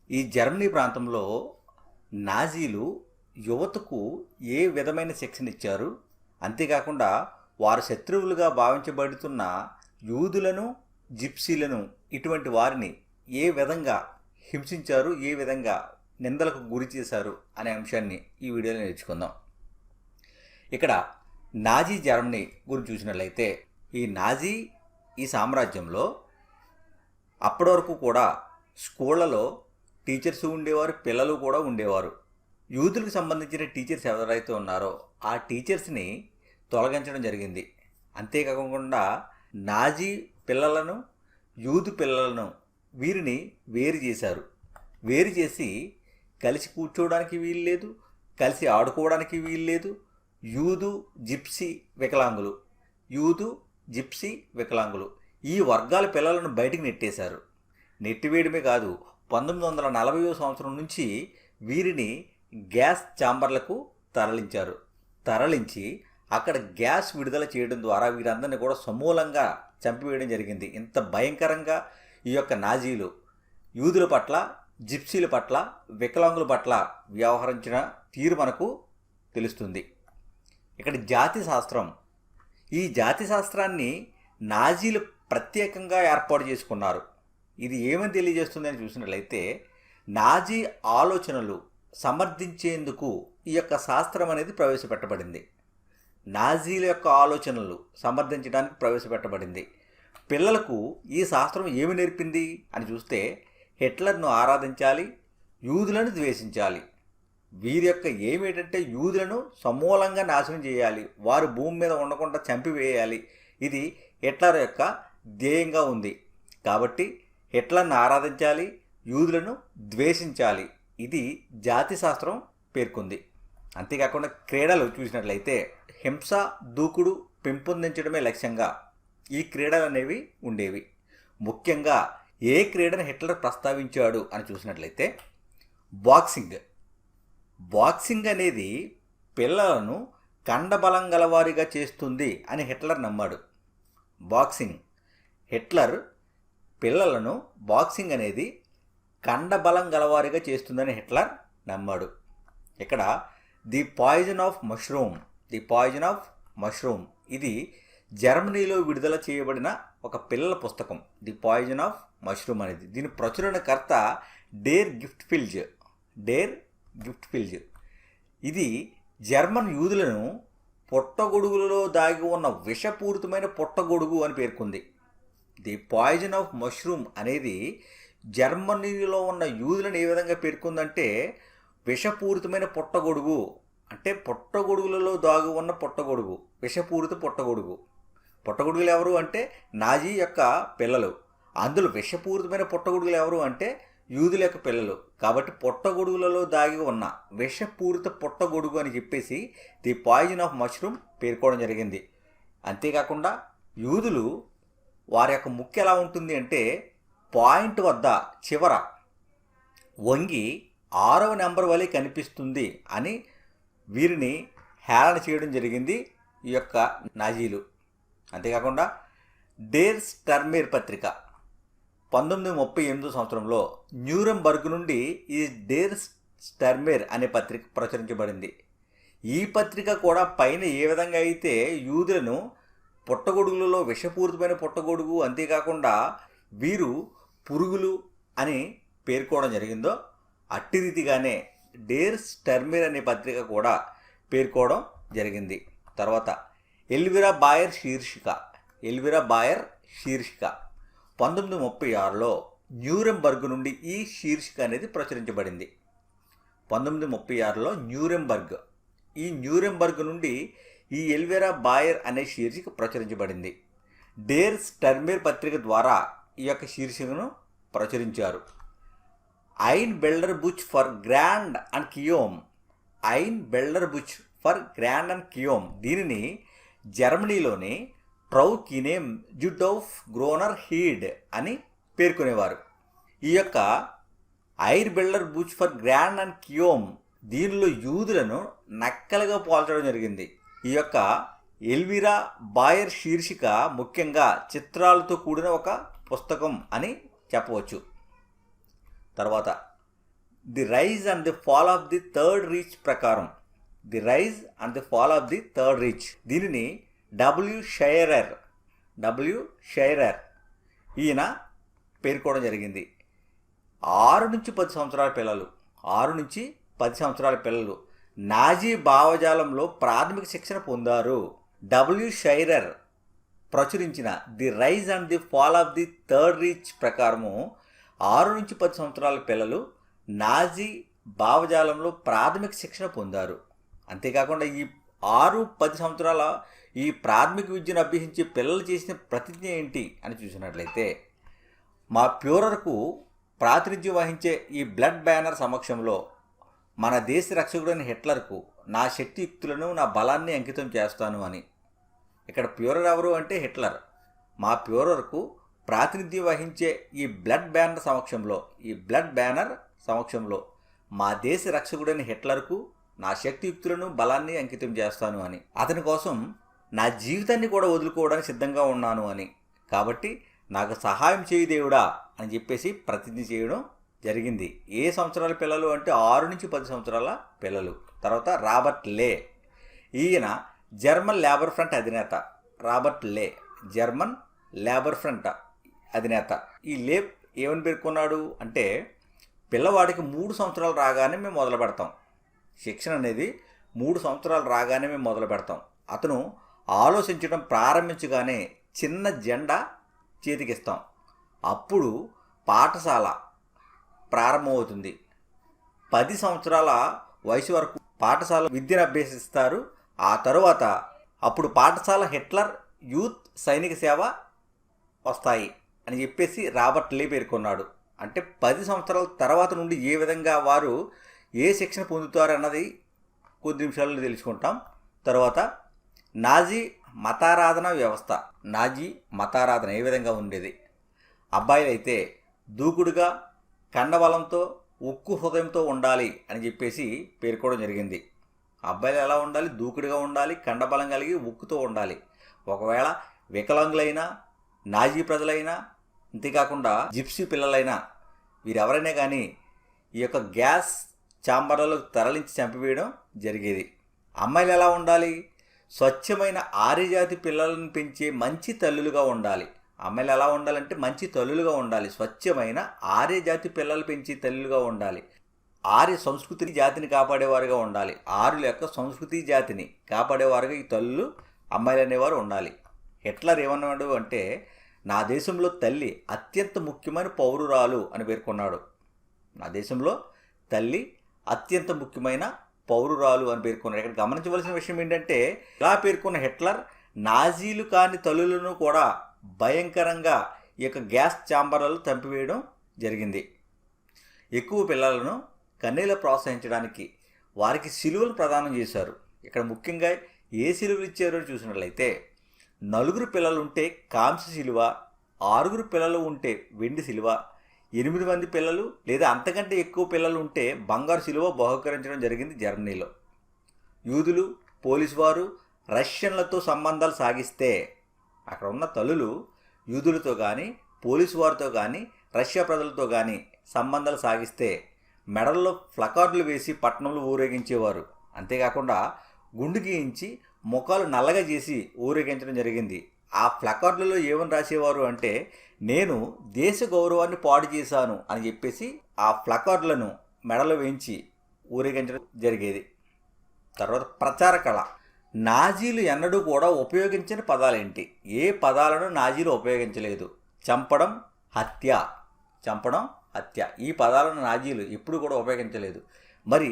S1: ఈ జర్మనీ ప్రాంతంలో నాజీలు యువతకు ఏ విధమైన శిక్షణ ఇచ్చారు, అంతేకాకుండా వారు శత్రువులుగా భావించబడుతున్న యూదులను, జిప్సీలను ఇటువంటి వారిని ఏ విధంగా హింసించారు, ఏ విధంగా నిందలకు గురి చేశారు అనే అంశాన్ని ఈ వీడియోలో నేర్చుకుందాం. ఇక్కడ నాజీ జర్మనీ గురించి చూసినట్లయితే ఈ సామ్రాజ్యంలో అప్పటి వరకు కూడా స్కూళ్ళలో టీచర్స్ ఉండేవారు, పిల్లలు కూడా ఉండేవారు. యూదులకు సంబంధించిన టీచర్స్ ఎవరైతే ఉన్నారో ఆ టీచర్స్ని తొలగించడం జరిగింది. అంతేకాకుండా నాజీ పిల్లలను, యూదు పిల్లలను వీరిని వేరు చేశారు. వేరు చేసి కలిసి కూర్చోవడానికి వీలు లేదు, కలిసి ఆడుకోవడానికి వీలు లేదు. యూదు, జిప్సీ వికలాంగులు ఈ వర్గాల పిల్లలను బయటికి నెట్టేశారు. నెట్టివేయడమే కాదు, 1940వ సంవత్సరం నుంచి వీరిని గ్యాస్ ఛాంబర్లకు తరలించి అక్కడ గ్యాస్ విడుదల చేయడం ద్వారా వీరందరినీ కూడా సమూలంగా చంపివేయడం జరిగింది. ఇంత భయంకరంగా ఈ యొక్క నాజీలు యూదుల పట్ల, జిప్సీల పట్ల, వికలాంగుల పట్ల వ్యవహరించిన తీరు మనకు తెలుస్తుంది. ఇక్కడ జాతి శాస్త్రం. ఈ జాతి శాస్త్రాన్ని నాజీలు ప్రత్యేకంగా ఏర్పాటు చేసుకున్నారు. ఇది ఏమని తెలియజేస్తుందని చూసినట్లయితే నాజీ ఆలోచనలు సమర్థించేందుకు ఈ యొక్క శాస్త్రం అనేది ప్రవేశపెట్టబడింది. నాజీల యొక్క ఆలోచనలు సమర్థించడానికి ప్రవేశపెట్టబడింది. పిల్లలకు ఈ శాస్త్రం ఏమి నేర్పింది అని చూస్తే హిట్లర్ను ఆరాధించాలి, యూదులను ద్వేషించాలి. వీరి యొక్క ఏమిటంటే యూదులను సమూలంగా నాశనం చేయాలి, వారు భూమి మీద ఉండకుండా చంపివేయాలి. ఇది హిట్లర్ యొక్క ధ్యేయంగా ఉంది. కాబట్టి హిట్లర్ను ఆరాధించాలి, యూదులను ద్వేషించాలి. ఇది జాతి శాస్త్రం పేర్కొంది. అంతేకాకుండా క్రీడలు చూసినట్లయితే హింస, దూకుడు పెంపొందించడమే లక్ష్యంగా ఈ క్రీడలు అనేవి ఉండేవి. ముఖ్యంగా ఏ క్రీడను హిట్లర్ ప్రస్తావించాడు అని చూసినట్లయితే బాక్సింగ్. బాక్సింగ్ అనేది పిల్లలను కండబలం గలవారిగా చేస్తుంది అని హిట్లర్ నమ్మాడు. హిట్లర్ పిల్లలను బాక్సింగ్ అనేది కండబలం గలవారిగా చేస్తుందని హిట్లర్ నమ్మాడు. ఇక్కడ ది పాయిజన్ ఆఫ్ మష్రూమ్ ఇది జర్మనీలో విడుదల చేయబడిన ఒక పిల్లల పుస్తకం. ది పాయిజన్ ఆఫ్ మష్రూమ్ అనేది దీని ప్రచురణకర్త డేర్ గిఫ్ట్ఫిల్జ్. ఇది జర్మన్ యూదులను పొట్టగొడుగులలో దాగి ఉన్న విషపూరితమైన పొట్టగొడుగు అని పేర్కొంది. ది పాయిజన్ ఆఫ్ మష్రూమ్ అనేది జర్మనీలో ఉన్న యూదులను ఏ విధంగా పేర్కొందంటే విషపూరితమైన పొట్టగొడుగు, అంటే పొట్టగొడుగులలో దాగి ఉన్న పొట్టగొడుగు, విషపూరిత పొట్టగొడుగు. పొట్టగొడుగులు ఎవరు అంటే నాజీ యొక్క పిల్లలు. అందులో విషపూరితమైన పొట్టగొడుగులు ఎవరు అంటే యూదుల యొక్క పిల్లలు. కాబట్టి పొట్టగొడుగులలో దాగి ఉన్న విషపూరిత పొట్టగొడుగు అని చెప్పేసి ది పాయిజన్ ఆఫ్ మష్రూమ్ పేర్కోవడం జరిగింది. అంతేకాకుండా యూదులు వారి యొక్క ముక్కు ఎలా ఉంటుంది అంటే పాయింట్ వద్ద చివర వంగి 6వ నెంబర్ వలె కనిపిస్తుంది అని వీరిని హేళన చేయడం జరిగింది ఈ యొక్క నాజీలు. అంతేకాకుండా డేర్ స్టర్మేర్ పత్రిక 1938 సంవత్సరంలో న్యూరెంబర్గ్ నుండి ఈ డేర్ స్టర్మేర్ అనే పత్రిక ప్రచురించబడింది. ఈ పత్రిక కూడా పైన ఏ విధంగా అయితే యూదులను పొట్టగొడుగులలో విషపూరితమైన పొట్టగొడుగు, అంతేకాకుండా వీరు పురుగులు అని పేర్కోవడం జరిగిందో అట్టి రీతిగానే డేర్ స్టర్మేర్ అనే పత్రిక కూడా పేర్కోవడం జరిగింది. తర్వాత ఎల్విరా బాయర్ శీర్షిక 1936లో న్యూరెంబర్గ్ నుండి ఈ శీర్షిక అనేది ప్రచురించబడింది. 1936లో న్యూరెంబర్గ్ నుండి ఈ ఎల్విరా బాయర్ అనే శీర్షిక ప్రచురించబడింది. డేర్ స్టర్మేర్ పత్రిక ద్వారా ఈ యొక్క శీర్షికను ప్రచురించారు. ఐన్ బెల్డర్ బుచ్ ఫర్ గ్రాండ్ అండ్ కియోమ్ దీనిని జర్మనీలోని ట్రౌకినేమ్ జుడోఫ్ గ్రోనర్ హీడ్ అని పేర్కొనేవారు. ఈ యొక్క ఐర్ బెల్డర్ బుచ్ ఫర్ గ్రాండ్ అండ్ కియోమ్ దీనిలో యూదులను నక్కలుగా పోల్చడం జరిగింది. ఈ యొక్క ఎల్విరా బాయర్ శీర్షిక ముఖ్యంగా చిత్రాలతో కూడిన ఒక పుస్తకం అని చెప్పవచ్చు. తర్వాత the rise and the fall of the third Reich దీనిని డబ్ల్యూ షైరర్ ఈయన పేర్కోవడం జరిగింది. 6 నుంచి 10 సంవత్సరాల పిల్లలు నాజీ భావజాలంలో ప్రాథమిక శిక్షణ పొందారు. డబ్ల్యూ షైరర్ ప్రచురించిన the rise and the fall of the third Reich ప్రకారము 6 నుంచి 10 సంవత్సరాల పిల్లలు నాజీ భావజాలంలో ప్రాథమిక శిక్షణ పొందారు. అంతేకాకుండా ఈ 6-10 సంవత్సరాల ఈ ప్రాథమిక విద్యను అభ్యసించే పిల్లలు చేసిన ప్రతిజ్ఞ ఏంటి అని చూసినట్లయితే మా ప్యూరర్కు ప్రాతినిధ్యం వహించే ఈ బ్లడ్ బ్యానర్ సమక్షంలో మన దేశ రక్షకుడైన హిట్లర్కు నా శక్తియుక్తులను, నా బలాన్ని అంకితం చేస్తాను అని. ఇక్కడ ప్యూరర్ ఎవరు అంటే హిట్లర్. మా ప్యూరర్కు ప్రాతినిధ్యం వహించే ఈ బ్లడ్ బ్యానర్ సమక్షంలో మా దేశ రక్షకుడైన హిట్లర్కు నా శక్తియుక్తులను, బలాన్ని అంకితం చేస్తాను అని. అతని కోసం నా జీవితాన్ని కూడా వదులుకోవడానికి సిద్ధంగా ఉన్నాను అని. కాబట్టి నాకు సహాయం చేయి దేవుడా అని చెప్పేసి ప్రతిజ్ఞ చేయడం జరిగింది. ఏ సంవత్సరాల పిల్లలు అంటే 6 నుంచి 10 సంవత్సరాల పిల్లలు. తర్వాత రాబర్ట్ లే, ఈయన జర్మన్ లేబర్ ఫ్రంట్ అధినేత. ఈ లే ఏమని పేర్కొన్నాడు అంటే పిల్లవాడికి 3 సంవత్సరాలు రాగానే మేము మొదలు పెడతాం. శిక్షణ అనేది 3 సంవత్సరాలు రాగానే మేము మొదలు పెడతాం. అతను ఆలోచించడం ప్రారంభించగానే చిన్న జెండా చేతికిస్తాం. అప్పుడు పాఠశాల ప్రారంభమవుతుంది. 10 సంవత్సరాల వయసు వరకు పాఠశాల విద్యను అభ్యసిస్తారు. ఆ తరువాత అప్పుడు పాఠశాల హిట్లర్ యూత్ సైనిక సేవ వస్తాయి అని చెప్పేసి రాబర్ట్ లే పేర్కొన్నాడు. అంటే 10 సంవత్సరాల తర్వాత నుండి ఏ విధంగా వారు ఏ శిక్షణ పొందుతారు అన్నది కొద్ది నిమిషాల్లో తెలుసుకుంటాం. తర్వాత నాజీ మతారాధన వ్యవస్థ. నాజీ మతారాధన ఏ విధంగా ఉండేది? అబ్బాయిలైతే దూకుడుగా, కండబలంతో, ఉక్కు హృదయంతో ఉండాలి అని చెప్పేసి పేర్కోవడం జరిగింది. అబ్బాయిలు ఎలా ఉండాలి? దూకుడుగా ఉండాలి, కండబలం కలిగి ఉక్కుతో ఉండాలి. ఒకవేళ వికలాంగులైనా, నాజీ ప్రజలైనా, అంతేకాకుండా జిప్సీ పిల్లలైనా వీరెవరైనా కానీ ఈ యొక్క గ్యాస్ ఛాంబర్లలో తరలించి చంపివేయడం జరిగేది. అమ్మాయిలు ఎలా ఉండాలి? స్వచ్ఛమైన ఆర్యజాతి పిల్లలను పెంచే మంచి తల్లులుగా ఉండాలి. అమ్మాయిలు ఎలా ఉండాలంటే మంచి తల్లులుగా ఉండాలి. స్వచ్ఛమైన ఆర్యజాతి పిల్లలు పెంచే తల్లులుగా ఉండాలి. ఆర్య సంస్కృతిని, జాతిని కాపాడేవారుగా ఉండాలి. ఆర్యుల యొక్క సంస్కృతి, జాతిని కాపాడేవారుగా ఈ తల్లులు, అమ్మాయిలు అనేవారు ఉండాలి. హిట్లర్ ఏమన్నాడు అంటే, నా దేశంలో తల్లి అత్యంత ముఖ్యమైన పౌరురాలు అని పేర్కొన్నాడు. నా దేశంలో తల్లి అత్యంత ముఖ్యమైన పౌరురాలు అని పేర్కొన్నాడు. ఇక్కడ గమనించవలసిన విషయం ఏంటంటే, ఇలా పేర్కొన్న హిట్లర్ నాజీలు కాని తల్లులను కూడా భయంకరంగా ఈ యొక్క గ్యాస్ ఛాంబర్లలో చంపివేయడం జరిగింది. ఎక్కువ పిల్లలను కన్నీళ్లు ప్రోత్సహించడానికి వారికి శిలువలు ప్రదానం చేశారు. ఇక్కడ ముఖ్యంగా ఏ శిలువలు ఇచ్చారో చూసినట్లయితే, 4 పిల్లలు ఉంటే కాంస్య శిలువ, 6 పిల్లలు ఉంటే వెండి శిలువ, 8 మంది పిల్లలు లేదా అంతకంటే ఎక్కువ పిల్లలు ఉంటే బంగారు శిలువ బహుకరించడం జరిగింది జర్మనీలో. యూదులు, పోలీసు వారు రష్యన్లతో సంబంధాలు సాగిస్తే, అక్కడ ఉన్న తల్లులు యూదులతో కానీ, పోలీసు వారితో కానీ, రష్యా ప్రజలతో కానీ సంబంధాలు సాగిస్తే మెడల్లో ప్లకార్డులు వేసి పట్టణంలో ఊరేగించేవారు. అంతేకాకుండా గుండు గీయించి ముఖాలు నల్లగా చేసి ఊరేగించడం జరిగింది. ఆ ప్లకార్డులలో ఏమని రాసేవారు అంటే, నేను దేశ గౌరవాన్ని పాడు చేశాను అని చెప్పేసి ఆ ప్లకార్డులను మెడలో వేయించి ఊరేగించడం జరిగేది. తర్వాత ప్రచార కళ. నాజీలు ఎన్నడూ కూడా ఉపయోగించిన పదాలేంటి? ఏ పదాలను నాజీలు ఉపయోగించలేదు? చంపడం, హత్య. చంపడం, హత్య, ఈ పదాలను నాజీలు ఎప్పుడు కూడా ఉపయోగించలేదు. మరి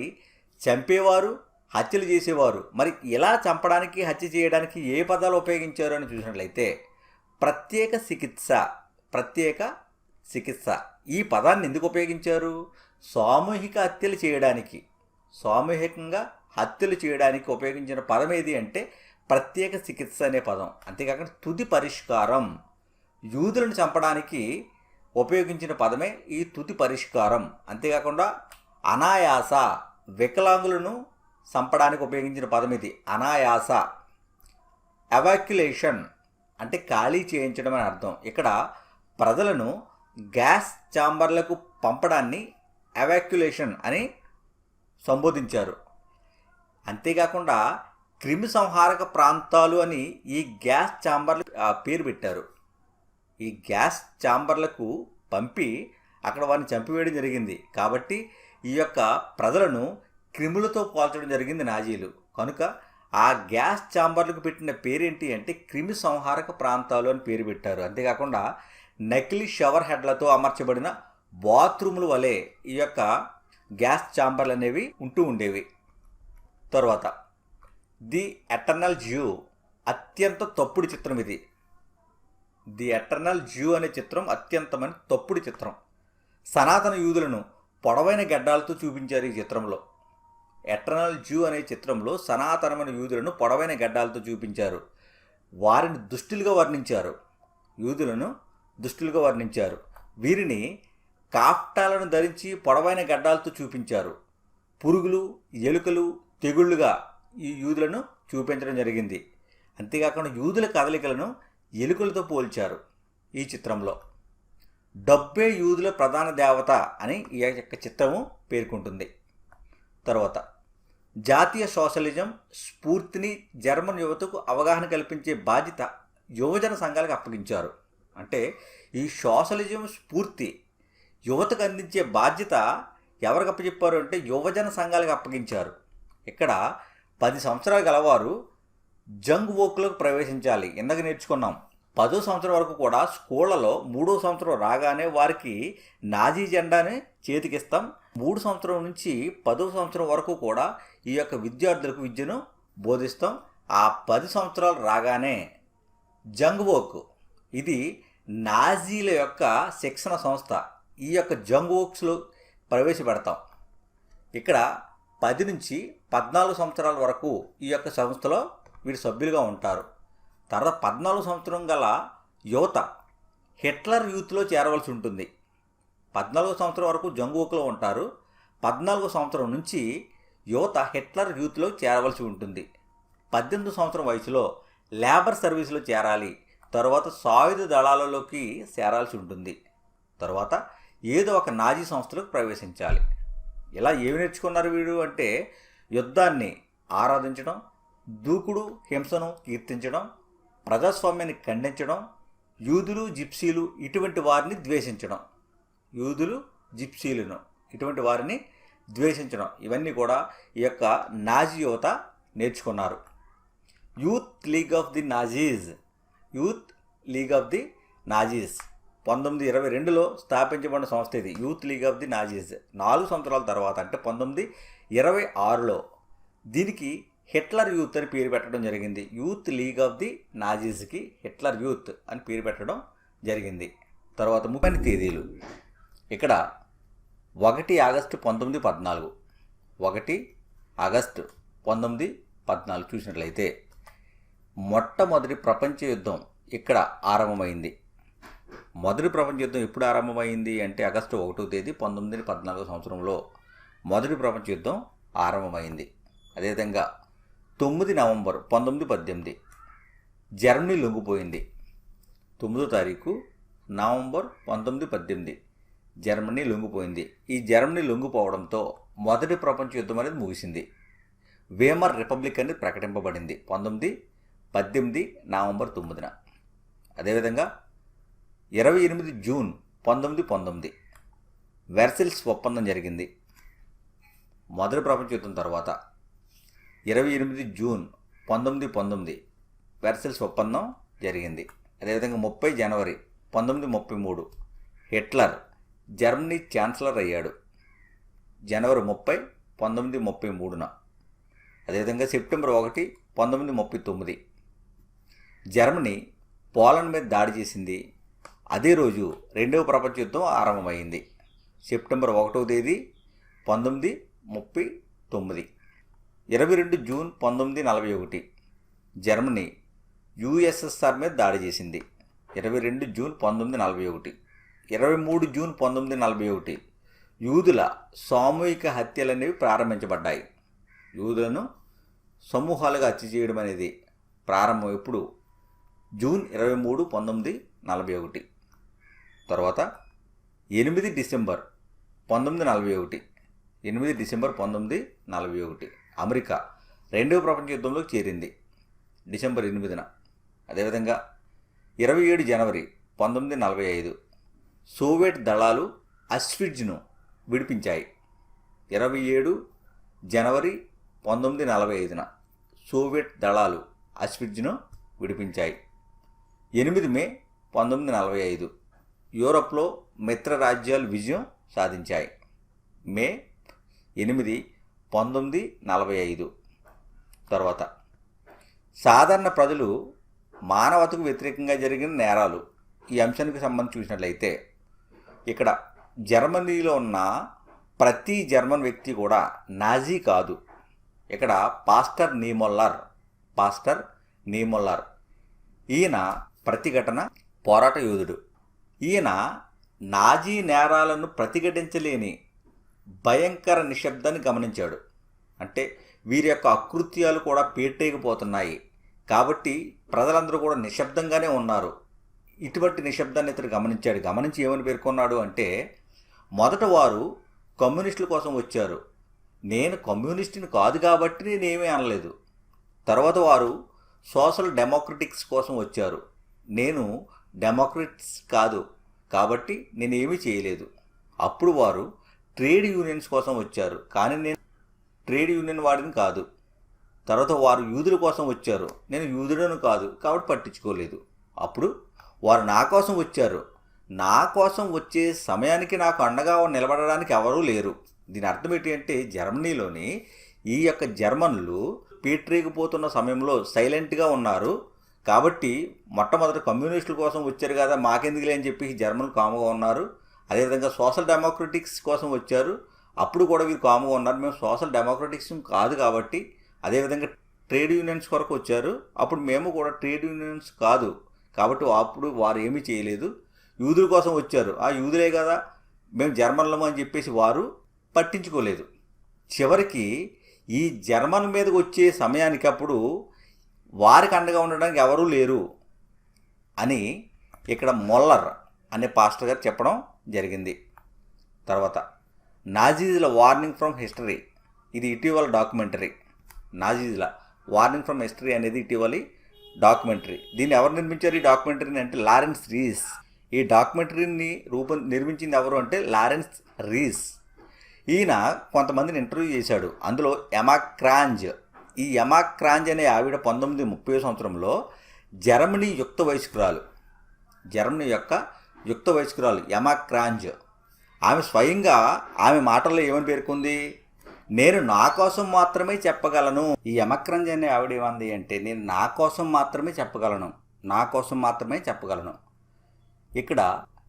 S1: చంపేవారు, హత్యలు చేసేవారు, మరి ఇలా చంపడానికి, హత్య చేయడానికి ఏ పదాలు ఉపయోగించారు అని చూసినట్లయితే, ప్రత్యేక చికిత్స. ప్రత్యేక చికిత్స ఈ పదాన్ని ఎందుకు ఉపయోగించారు? సామూహిక హత్యలు చేయడానికి, సామూహికంగా హత్యలు చేయడానికి ఉపయోగించిన పదం ఏది అంటే ప్రత్యేక చికిత్స అనే పదం. అంతేకాకుండా తుది పరిష్కారం. యూదులను చంపడానికి ఉపయోగించిన పదమే ఈ తుది పరిష్కారం. అంతేకాకుండా అనాయాస, వికలాంగులను చంపడానికి ఉపయోగించిన పదం ఇది, అనాయాస. ఎవాక్యులేషన్ అంటే ఖాళీ చేయించడం అని అర్థం. ఇక్కడ ప్రజలను గ్యాస్ ఛాంబర్లకు పంపడాన్ని ఎవాక్యులేషన్ అని సంబోధించారు. అంతేకాకుండా క్రిమి సంహారక ప్రాంతాలు అని ఈ గ్యాస్ ఛాంబర్లు పేరు పెట్టారు. ఈ గ్యాస్ ఛాంబర్లకు పంపి అక్కడ వారిని చంపివేయడం జరిగింది. కాబట్టి ఈ యొక్క ప్రజలను క్రిములతో పోల్చడం జరిగింది నాజీలు. కనుక ఆ గ్యాస్ ఛాంబర్లకు పెట్టిన పేరేంటి అంటే క్రిమి సంహారక ప్రాంతాలు అని పేరు పెట్టారు. అంతేకాకుండా నకిలీ షవర్ హెడ్లతో అమర్చబడిన బాత్రూముల వలె ఈ యొక్క గ్యాస్ ఛాంబర్లు అనేవి ఉంటూ ఉండేవి. తర్వాత ది ఎటర్నల్ జ్యూ, అత్యంత తప్పుడు చిత్రం ఇది. ది ఎటర్నల్ జ్యూ అనే చిత్రం అత్యంతమైన తప్పుడు చిత్రం. సనాతన యూదులను పొడవైన గడ్డాలతో చూపించారు ఈ చిత్రంలో. ఎటర్నల్ జ్యూ అనే చిత్రంలో సనాతనమైన యూదులను పొడవైన గడ్డాలతో చూపించారు. వారిని దుష్టులుగా వర్ణించారు. యూదులను దుష్టులుగా వర్ణించారు. వీరిని కాఫ్టాలను ధరించి పొడవైన గడ్డాలతో చూపించారు. పురుగులు, ఎలుకలు, తెగుళ్ళుగా ఈ యూదులను చూపించడం జరిగింది. అంతేకాకుండా యూదుల కదలికలను ఎలుకలతో పోల్చారు ఈ చిత్రంలో. డబ్బే యూదుల ప్రధాన దేవత అని ఈ యొక్క చిత్రము పేర్కొంటుంది. తర్వాత జాతీయ సోషలిజం స్ఫూర్తిని జర్మన్ యువతకు అవగాహన కల్పించే బాధ్యత యువజన సంఘాలకు అప్పగించారు. అంటే ఈ సోషలిజం స్ఫూర్తి యువతకు అందించే బాధ్యత ఎవరికి అప్పచెప్పారు అంటే యువజన సంఘాలకు అప్పగించారు. ఇక్కడ 10 సంవత్సరాలు గలవారు జంగ్ వోక్లోకి ప్రవేశించాలి. ఇందాక నేర్చుకున్నాం. 10వ సంవత్సరం వరకు కూడా స్కూళ్లలో 3వ సంవత్సరం రాగానే వారికి నాజీ జెండాని చేతికిస్తాం. 3 సంవత్సరం నుంచి 10వ సంవత్సరం వరకు కూడా ఈ యొక్క విద్యార్థులకు విద్యను బోధిస్తాం. ఆ 10 సంవత్సరాలు రాగానే జంగ్ వోక్, ఇది నాజీల యొక్క శిక్షణ సంస్థ. ఈ యొక్క జంగ్ వోక్స్లో ప్రవేశపెడతాం. ఇక్కడ 10 నుంచి 14 సంవత్సరాల వరకు ఈ యొక్క సంస్థలో వీరు సభ్యులుగా ఉంటారు. తర్వాత 14 సంవత్సరం గల యువత హిట్లర్ యూత్లో చేరవలసి ఉంటుంది. 14 సంవత్సరం వరకు జంగువకులో ఉంటారు. 14 సంవత్సరం నుంచి యువత హిట్లర్ యూత్లో చేరవలసి ఉంటుంది. 18 సంవత్సరం వయసులో లేబర్ సర్వీసులో చేరాలి. తర్వాత సాయుధ దళాలలోకి చేరాల్సి ఉంటుంది. తర్వాత ఏదో ఒక నాజీ సంస్థలకు ప్రవేశించాలి. ఇలా ఏమి నేర్చుకున్నారు వీడు అంటే యుద్ధాన్ని ఆరాధించడం, దూకుడు హింసను కీర్తించడం, ప్రజాస్వామ్యాన్ని ఖండించడం, యూదులు జిప్సీలు ఇటువంటి వారిని ద్వేషించడం, యూదులు జిప్సీలను ఇటువంటి వారిని ద్వేషించడం, ఇవన్నీ కూడా ఈ యొక్క నాజీ యువత నేర్చుకున్నారు. Youth league of the Nazis, youth league of the Nazis 1922లో స్థాపించబడిన సంస్థ ఇది. Youth league of the Nazis 4 సంవత్సరాల తర్వాత అంటే 1926లో దీనికి హిట్లర్ యూత్ అని పేరు పెట్టడం జరిగింది. యూత్ లీగ్ ఆఫ్ ది నాజీస్కి హిట్లర్ యూత్ అని పేరు పెట్టడం జరిగింది. తర్వాత ముఖ్యమైన తేదీలు ఇక్కడ 1 ఆగస్టు 1914, 1 ఆగస్టు 1914 చూసినట్లయితే మొట్టమొదటి ప్రపంచ యుద్ధం ఇక్కడ ఆరంభమైంది. మొదటి ప్రపంచ యుద్ధం ఎప్పుడు ఆరంభమైంది అంటే ఆగస్టు 1వ తేదీ 1914 సంవత్సరంలో మొదటి ప్రపంచ యుద్ధం ఆరంభమైంది. అదేవిధంగా 9 నవంబర్ 1918 జర్మనీ లొంగిపోయింది. 9వ తారీఖు నవంబర్ 1918 జర్మనీ లొంగిపోయింది. ఈ జర్మనీ లొంగిపోవడంతో మొదటి ప్రపంచ యుద్ధం అనేది ముగిసింది. వేమర్ రిపబ్లిక్ అనేది ప్రకటింపబడింది 1918 నవంబర్ 9న. అదేవిధంగా 28 జూన్ 1919 వెర్సిల్స్ ఒప్పందం జరిగింది. మొదటి ప్రపంచ యుద్ధం తర్వాత 28 జూన్ 1919 వెర్సిల్స్ ఒప్పందం జరిగింది. అదేవిధంగా 30 జనవరి 1933 హిట్లర్ జర్మనీ ఛాన్సలర్ అయ్యాడు. జనవరి 30, 1933న. అదేవిధంగా సెప్టెంబర్ 1, 1939 జర్మనీ పోలాండ్ మీద దాడి చేసింది. అదే రోజు రెండవ ప్రపంచ యుద్ధం ఆరంభమైంది. సెప్టెంబర్ 1వ తేదీ 1939. 22 జూన్ 1941 జర్మనీ యుఎస్ఎస్ఆర్ మీద దాడి చేసింది. 22 జూన్ 1941. 23 జూన్ 1941 యూదుల సామూహిక హత్యలు అనేవి ప్రారంభించబడ్డాయి. యూదులను సమూహాలుగా హత్య చేయడం అనేది ప్రారంభం ఎప్పుడు? జూన్ 23, 1941. తర్వాత 8 డిసెంబర్ 1941. 8 డిసెంబర్ 1941 అమెరికా రెండవ ప్రపంచ యుద్ధంలోకి చేరింది డిసెంబర్ 8న. అదేవిధంగా 27 జనవరి 1945 సోవియట్ దళాలు అస్విడ్జ్ను విడిపించాయి. 27 జనవరి 1945న సోవియట్ దళాలు అస్విడ్జ్ను విడిపించాయి. 8 మే 1945 యూరప్లో మిత్ర రాజ్యాలు విజయం సాధించాయి. మే 8, 1945. తర్వాత సాధారణ ప్రజలు మానవతకు వ్యతిరేకంగా జరిగిన నేరాలు ఈ అంశానికి సంబంధించి చూసినట్లయితే ఇక్కడ జర్మనీలో ఉన్న ప్రతి జర్మన్ వ్యక్తి కూడా నాజీ కాదు. ఇక్కడ పాస్టర్ నీమొల్లర్ ఈయన ప్రతిఘటన పోరాట యోధుడు. ఈయన నాజీ నేరాలను ప్రతిఘటించలేని భయంకర నిశ్శబ్దాన్ని గమనించాడు. అంటే వీరి యొక్క అకృత్యాలు కూడా పేటేగిపోతున్నాయి కాబట్టి ప్రజలందరూ కూడా నిశ్శబ్దంగానే ఉన్నారు. ఇటువంటి నిశ్శబ్దాన్ని ఇతడు గమనించాడు. గమనించి ఏమని పేర్కొన్నాడు అంటే, మొదట వారు కమ్యూనిస్టుల కోసం వచ్చారు, నేను కమ్యూనిస్టుని కాదు కాబట్టి నేనేమీ అనలేదు. తర్వాత వారు సోషల్ డెమోక్రటిక్స్ కోసం వచ్చారు, నేను డెమోక్రట్స్ కాదు కాబట్టి నేనేమీ చేయలేదు. అప్పుడు వారు ట్రేడ్ యూనియన్స్ కోసం వచ్చారు, కానీ నేను ట్రేడ్ యూనియన్ వాడిని కాదు. తర్వాత వారు యూదుల కోసం వచ్చారు, నేను యూదుడను కాదు కాబట్టి పట్టించుకోలేదు. అప్పుడు వారు నా కోసం వచ్చారు, నా కోసం వచ్చే సమయానికి నాకు అండగా నిలబడడానికి ఎవరూ లేరు. దీని అర్థం ఏంటి అంటే, జర్మనీలోని ఈ యొక్క జర్మన్లు పీట్రేగిపోతున్న సమయంలో సైలెంట్గా ఉన్నారు కాబట్టి మొట్టమొదటి కమ్యూనిస్టుల కోసం వచ్చారు కదా మాకెందుకులే అని చెప్పి జర్మన్లు కాముగా ఉన్నారు. అదేవిధంగా సోషల్ డెమోక్రటిక్స్ కోసం వచ్చారు, అప్పుడు కూడా వీరు కాముగా ఉన్నారు. మేము సోషల్ డెమోక్రటిక్స్ కాదు కాబట్టి, అదేవిధంగా ట్రేడ్ యూనియన్స్ కొరకు వచ్చారు. అప్పుడు మేము కూడా ట్రేడ్ యూనియన్స్ కాదు కాబట్టి అప్పుడు వారు ఏమీ చేయలేదు. యూదుల కోసం వచ్చారు, ఆ యూదులే కదా మేము జర్మన్లము అని చెప్పేసి వారు పట్టించుకోలేదు. చివరికి ఈ జర్మన్ మీదకి వచ్చే సమయానికి అప్పుడు వారికి అండగా ఉండడానికి ఎవరూ లేరు అని ఇక్కడ మొల్లర్ అనే పాస్టర్ గారు చెప్పడం జరిగింది. తర్వాత నాజీల వార్నింగ్ ఫ్రమ్ హిస్టరీ, ఇది ఇటీవల డాక్యుమెంటరీ. నాజీల వార్నింగ్ ఫ్రమ్ హిస్టరీ అనేది ఇటీవలి డాక్యుమెంటరీ. దీన్ని ఎవరు నిర్మించారు ఈ డాక్యుమెంటరీని అంటే లారెన్స్ రీస్. ఈ డాక్యుమెంటరీని నిర్మించింది ఎవరు అంటే లారెన్స్ రీస్. ఈయన కొంతమందిని ఇంటర్వ్యూ చేశాడు. అందులో ఎమా క్రాంజ్, ఈ ఎమా క్రాంజ్ అనే ఆవిడ 1930 సంవత్సరంలో జర్మనీ యుక్త వయస్కురాలు ఎమా క్రాంజ్. ఆమె స్వయంగా ఆమె మాటల్లో ఏమని పేర్కొంది, నేను నా కోసం మాత్రమే చెప్పగలను. ఈ ఎమా క్రాంజ్ అనే ఆవిడ ఏమంది అంటే నేను నా కోసం మాత్రమే చెప్పగలను. ఇక్కడ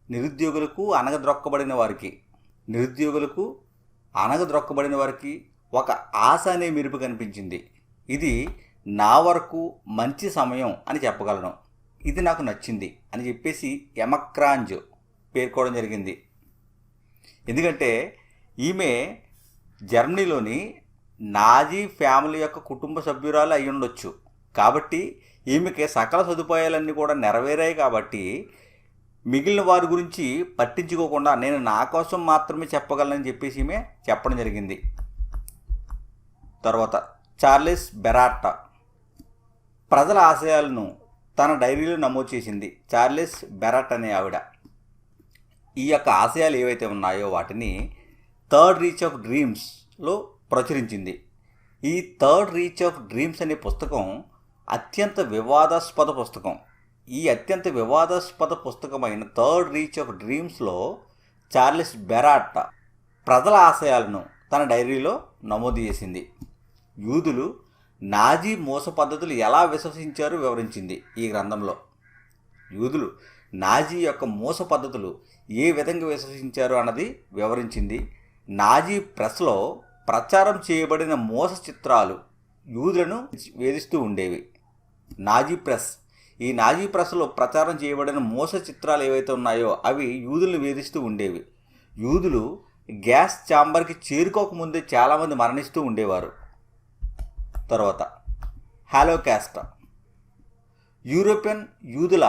S1: నిరుద్యోగులకు అనగద్రొక్కబడిన వారికి ఒక ఆశ అనే మెరుపు కనిపించింది. ఇది నా వరకు మంచి సమయం అని చెప్పగలను, ఇది నాకు నచ్చింది అని చెప్పేసి ఎమా క్రాంజ్ పేర్కోవడం జరిగింది. ఎందుకంటే ఈమె జర్మనీలోని నాజీ ఫ్యామిలీ యొక్క కుటుంబ సభ్యురాలు అయి ఉండొచ్చు. కాబట్టి ఈమెకి సకల సదుపాయాలన్నీ కూడా నెరవేరాయి కాబట్టి మిగిలిన వారి గురించి పట్టించుకోకుండా నేను నా కోసం మాత్రమే చెప్పగలనని చెప్పేసి ఈమె చెప్పడం జరిగింది. తర్వాత చార్లెస్ బెరాట్టా ప్రజల ఆశయాలను తన డైరీలో నమోదు చేసింది. చార్లెస్ బెరాట్ అనే ఆవిడ ఈ యొక్క ఆశయాలు ఏవైతే ఉన్నాయో వాటిని థర్డ్ రీచ్ ఆఫ్ డ్రీమ్స్లో ప్రచురించింది. ఈ థర్డ్ రీచ్ ఆఫ్ డ్రీమ్స్ అనే పుస్తకం అత్యంత వివాదాస్పద పుస్తకం. ఈ అత్యంత వివాదాస్పద పుస్తకమైన థర్డ్ రీచ్ ఆఫ్ డ్రీమ్స్లో చార్లెస్ బెరాట్ ప్రజల ఆశయాలను తన డైరీలో నమోదు చేసింది. యూదులు నాజీ మోస పద్ధతులు ఎలా విశ్వసించారో వివరించింది ఈ గ్రంథంలో. యూదులు నాజీ యొక్క మోస పద్ధతులు ఏ విధంగా విశ్వసించారు అన్నది వివరించింది. నాజీ ప్రెస్లో ప్రచారం చేయబడిన మోస చిత్రాలు యూదులను వేధిస్తూ ఉండేవి. ఈ నాజీ ప్రెస్లో ప్రచారం చేయబడిన మోస చిత్రాలు ఏవైతే ఉన్నాయో అవి యూదులను వేధిస్తూ ఉండేవి. యూదులు గ్యాస్ ఛాంబర్కి చేరుకోకముందే చాలామంది మరణిస్తూ ఉండేవారు. తర్వాత హాలోకాస్ట్, యూరోపియన్ యూదుల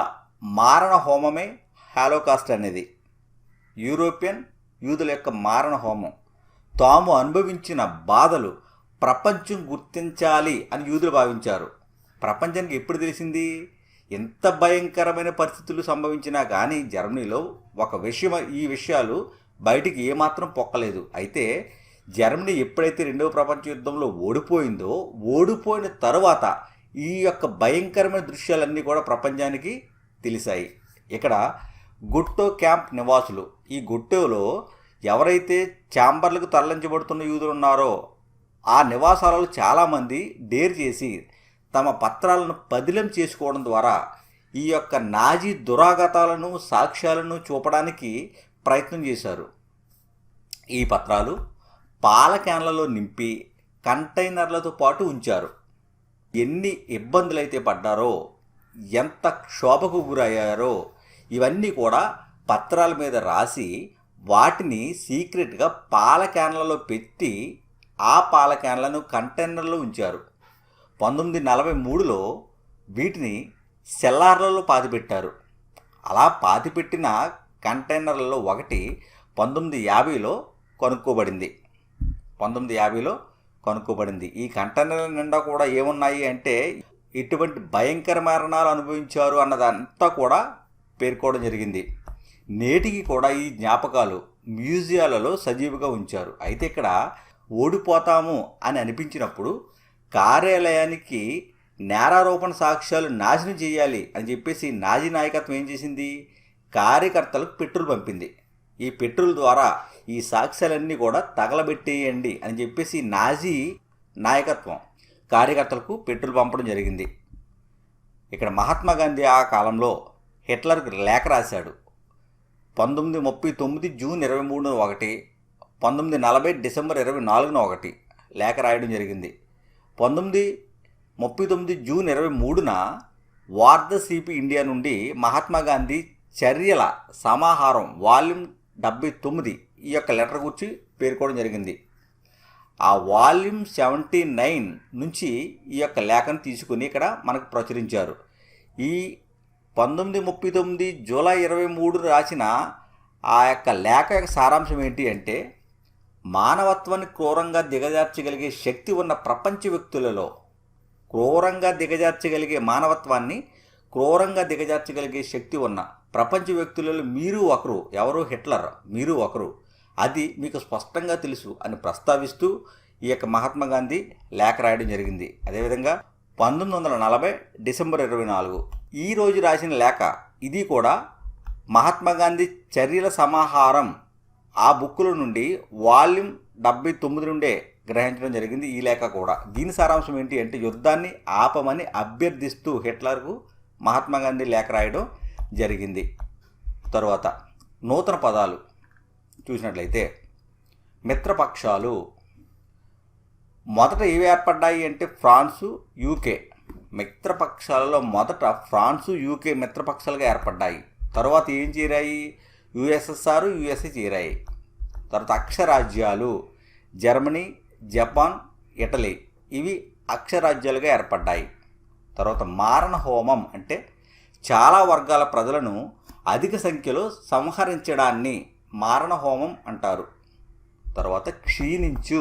S1: మారణ హోమమే హాలోకాస్ట్ అనేది. యూరోపియన్ యూదుల యొక్క మారణ హోమం. తాము అనుభవించిన బాధలు ప్రపంచం గుర్తించాలి అని యూదులు భావించారు. ప్రపంచానికి ఎప్పుడు తెలిసింది? ఎంత భయంకరమైన పరిస్థితులు సంభవించినా కానీ జర్మనీలో ఈ విషయాలు బయటికి ఏమాత్రం పొక్కలేదు. అయితే జర్మనీ ఎప్పుడైతే రెండవ ప్రపంచ యుద్ధంలో ఓడిపోయిన తరువాత ఈ యొక్క భయంకరమైన దృశ్యాలన్నీ కూడా ప్రపంచానికి తెలిసాయి. ఇక్కడ గుట్టో క్యాంప్ నివాసులు, ఈ గుట్టోలో ఎవరైతే ఛాంబర్లకు తరలించబడుతున్న యూదులు ఉన్నారో ఆ నివాసాలలో చాలామంది డేర్ చేసి తమ పత్రాలను పదిలం చేసుకోవడం ద్వారా ఈ యొక్క నాజీ దురాగతాలను సాక్ష్యాలను చూపడానికి ప్రయత్నం చేశారు. ఈ పత్రాలు పాల క్యాన్లలో నింపి కంటైనర్లతో పాటు ఉంచారు. ఎన్ని ఇబ్బందులైతే పడ్డారో, ఎంత క్షోభకు గురయ్యారో ఇవన్నీ కూడా పత్రాల మీద రాసి వాటిని సీక్రెట్గా పాల క్యాన్లలో పెట్టి ఆ పాల క్యాన్లను కంటైనర్లో ఉంచారు. 1943లో వీటిని సెల్లార్లలో పాతిపెట్టారు. అలా పాతిపెట్టిన కంటైనర్లలో ఒకటి 1950లో కనుక్కోబడింది. ఈ కంటైనర్ల నిండా కూడా ఏమున్నాయి అంటే ఇటువంటి భయంకర మరణాలు అనుభవించారు అన్నదంతా కూడా పేర్కోవడం జరిగింది. నేటికి కూడా ఈ జ్ఞాపకాలు మ్యూజియాలలో సజీవుగా ఉంచారు. అయితే ఇక్కడ ఓడిపోతాము అని అనిపించినప్పుడు కార్యాలయానికి నేరారోపణ సాక్ష్యాలు నాశనం చేయాలి అని చెప్పేసి నాజీ నాయకత్వం ఏం చేసింది? కార్యకర్తలకు పెట్రోల్ పంపింది. ఈ పెట్రోల్ ద్వారా ఈ సాక్ష్యాలన్నీ కూడా తగలబెట్టేయండి అని చెప్పేసి నాజీ నాయకత్వం కార్యకర్తలకు పెట్రోల్ పంపడం జరిగింది. ఇక్కడ మహాత్మా గాంధీ ఆ కాలంలో హిట్లర్కి లేఖ రాశాడు. 1939 జూన్ 23 ఒకటి, 1940 డిసెంబర్ 24న ఒకటి లేఖ రాయడం జరిగింది. 1939 జూన్ 23న వార్ధసీపి ఇండియా నుండి మహాత్మా గాంధీ చర్యల సమాహారం వాల్యూమ్ 79 ఈ యొక్క లెటర్ గురించి పేర్కోవడం జరిగింది. ఆ వాల్యూమ్ 79 నుంచి ఈ యొక్క లేఖను తీసుకుని ఇక్కడ మనకు ప్రచురించారు. ఈ 1939 జూలై 23 రాసిన ఆ యొక్క లేఖ యొక్క సారాంశం ఏంటి అంటే, మానవత్వాన్ని క్రూరంగా దిగజార్చగలిగే శక్తి ఉన్న ప్రపంచ వ్యక్తులలో, క్రూరంగా దిగజార్చగలిగే మానవత్వాన్ని క్రూరంగా దిగజార్చగలిగే శక్తి ఉన్న ప్రపంచ వ్యక్తులలో మీరు ఒకరు. ఎవరు? హిట్లర్. మీరు ఒకరు. అది మీకు స్పష్టంగా తెలుసు అని ప్రస్తావిస్తూ ఈ యొక్క మహాత్మా గాంధీ లేఖ రాయడం జరిగింది. అదేవిధంగా 1940 డిసెంబర్ 24 ఈ రోజు రాసిన లేఖ, ఇది కూడా మహాత్మా గాంధీ చర్యల సమాహారం ఆ బుక్కుల నుండి వాల్యూమ్ 79 నుండే గ్రహించడం జరిగింది. ఈ లేఖ కూడా దీని సారాంశం ఏంటి అంటే, యుద్ధాన్ని ఆపమని అభ్యర్థిస్తూ హిట్లర్కు మహాత్మా గాంధీ లేఖ రాయడం జరిగింది. తరువాత నూతన పదాలు చూసినట్లయితే, మిత్రపక్షాలు మొదట ఏవి ఏర్పడ్డాయి అంటే ఫ్రాన్సు, యూకే. మిత్రపక్షాలలో మొదట ఫ్రాన్సు, యూకే మిత్రపక్షాలుగా ఏర్పడ్డాయి. తర్వాత ఏం చేరాయి? యుఎస్ఎస్ఆర్, యుఎస్ఏ చేరాయి. తర్వాత అక్షరాజ్యాలు జర్మనీ, జపాన్, ఇటలీ ఇవి అక్షరాజ్యాలుగా ఏర్పడ్డాయి. తర్వాత మారణ హోమం అంటే చాలా వర్గాల ప్రజలను అధిక సంఖ్యలో సంహరించడాన్ని మారణ హోమం అంటారు. తర్వాత క్షీణించు,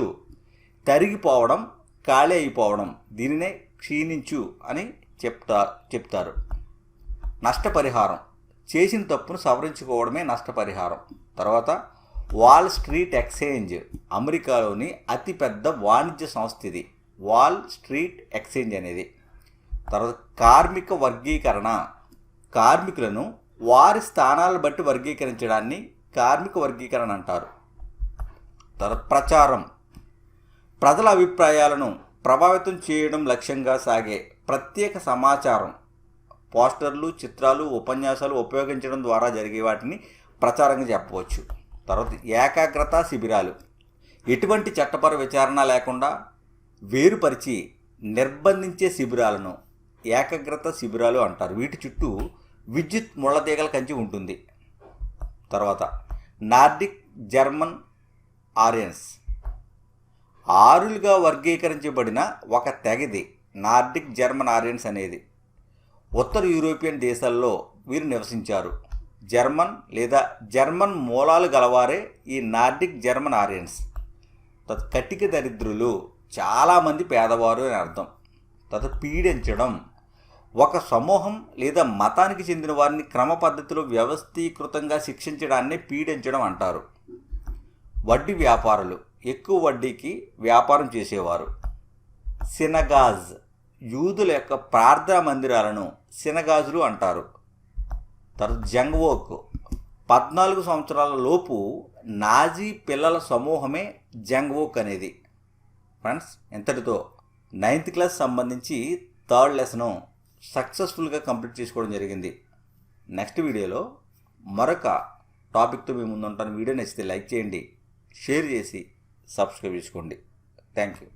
S1: తరిగిపోవడం, ఖాళీ అయిపోవడం, దీనినే క్షీణించు అని చెప్తారు. నష్టపరిహారం, చేసిన తప్పును సవరించుకోవడమే నష్టపరిహారం. తర్వాత వాల్ స్ట్రీట్ ఎక్స్చేంజ్, అమెరికాలోని అతిపెద్ద వాణిజ్య సంస్థ ఇది, వాల్ స్ట్రీట్ ఎక్స్చేంజ్ అనేది. తర్వాత కార్మిక వర్గీకరణ, కార్మికులను వారి స్థానాలను బట్టి వర్గీకరించడాన్ని కార్మిక వర్గీకరణ అంటారు. తర్వాత ప్రచారం, ప్రజల అభిప్రాయాలను ప్రభావితం చేయడం లక్ష్యంగా సాగే ప్రత్యేక సమాచారం, పోస్టర్లు, చిత్రాలు, ఉపన్యాసాలు ఉపయోగించడం ద్వారా జరిగే వాటిని ప్రచారంగా చెప్పవచ్చు. తర్వాత ఏకాగ్రత శిబిరాలు, ఎటువంటి చట్టపర విచారణ లేకుండా వేరుపరిచి నిర్బంధించే శిబిరాలను ఏకాగ్రత శిబిరాలు అంటారు. వీటి చుట్టూ విద్యుత్ ముళ్ళతీగల కంచి ఉంటుంది. తర్వాత నార్డిక్ జర్మన్ ఆరియన్స్, ఆరులుగా వర్గీకరించబడిన ఒక తెగది నార్డిక్ జర్మన్ ఆరియన్స్ అనేది. ఉత్తర యూరోపియన్ దేశాల్లో వీరు నివసించారు. జర్మన్ లేదా జర్మన్ మూలాలు గలవారే ఈ నార్డిక్ జర్మన్ ఆరియన్స్. కటిక దరిద్రులు, చాలామంది పేదవారు అని అర్థం. తర్వాత పీడించడం, ఒక సమూహం లేదా మతానికి చెందిన వారిని క్రమ పద్ధతిలో వ్యవస్థీకృతంగా శిక్షించడాన్ని పీడించడం అంటారు. వడ్డీ వ్యాపారులు, ఎక్కువ వడ్డీకి వ్యాపారం చేసేవారు. సినగాజ్, యూదుల యొక్క ప్రార్థనా మందిరాలను సినగాజులు అంటారు. తర్వాత జంగ్వోక్, 14 సంవత్సరాల లోపు నాజీ పిల్లల సమూహమే జంగ్వోక్ అనేది. ఫ్రెండ్స్, ఇంతటితో 9th క్లాస్ సంబంధించి 3rd లెసను సక్సెస్ఫుల్గా కంప్లీట్ చేసుకోవడం జరిగింది. నెక్స్ట్ వీడియోలో మరొక టాపిక్తో మీ ముందు ఉంటాను. వీడియో నచ్చితే లైక్ చేయండి, షేర్ చేసి సబ్స్క్రైబ్ చేసుకోండి. Thank you.